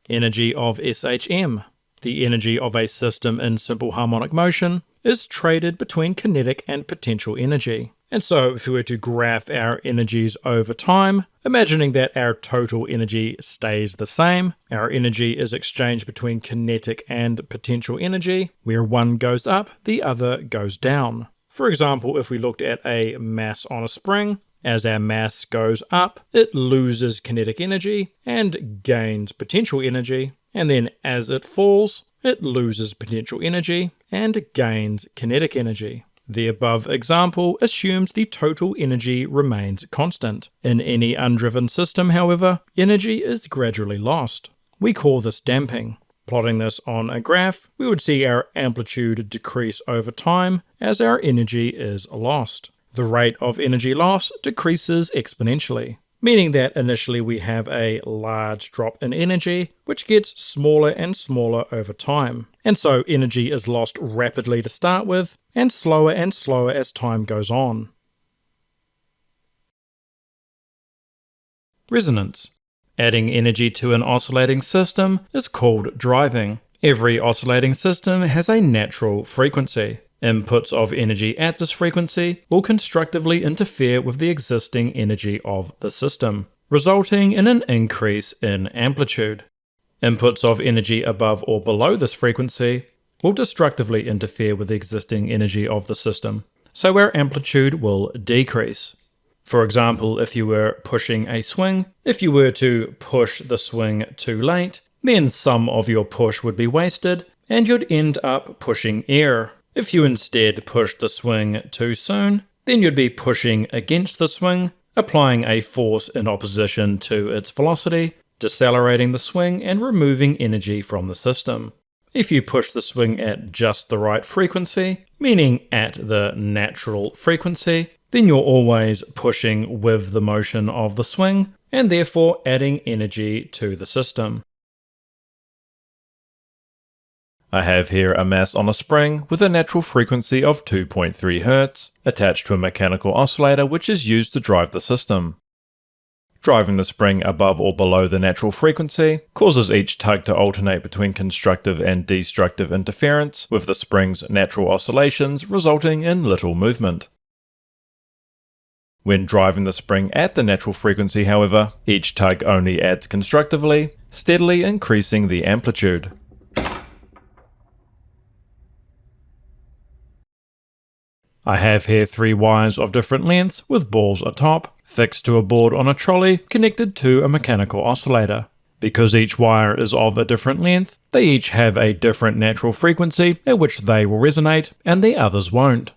Energy of SHM. The energy of a system in simple harmonic motion is traded between kinetic and potential energy. And so if we were to graph our energies over time, imagining that our total energy stays the same, our energy is exchanged between kinetic and potential energy, where one goes up, the other goes down. For example, if we looked at a mass on a spring, as our mass goes up, it loses kinetic energy and gains potential energy, and then as it falls, it loses potential energy and gains kinetic energy. The above example assumes the total energy remains constant. In any undriven system, however, energy is gradually lost. We call this damping. Plotting this on a graph, we would see our amplitude decrease over time as our energy is lost. The rate of energy loss decreases exponentially, meaning that initially we have a large drop in energy, which gets smaller and smaller over time. And so energy is lost rapidly to start with, and slower as time goes on. Resonance. Adding energy to an oscillating system is called driving. Every oscillating system has a natural frequency. Inputs of energy at this frequency will constructively interfere with the existing energy of the system, resulting in an increase in amplitude. Inputs of energy above or below this frequency will destructively interfere with the existing energy of the system, so our amplitude will decrease. For example, if you were pushing a swing, if you were to push the swing too late, then some of your push would be wasted, and you'd end up pushing air. If you instead pushed the swing too soon, then you'd be pushing against the swing, applying a force in opposition to its velocity, decelerating the swing and removing energy from the system. If you push the swing at just the right frequency, meaning at the natural frequency, then you're always pushing with the motion of the swing, and therefore adding energy to the system. I have here a mass on a spring with a natural frequency of 2.3 Hz attached to a mechanical oscillator which is used to drive the system. Driving the spring above or below the natural frequency causes each tug to alternate between constructive and destructive interference with the spring's natural oscillations, resulting in little movement. When driving the spring at the natural frequency, however, each tug only adds constructively, steadily increasing the amplitude. I have here 3 wires of different lengths with balls atop, fixed to a board on a trolley connected to a mechanical oscillator. Because each wire is of a different length, they each have a different natural frequency at which they will resonate, and the others won't.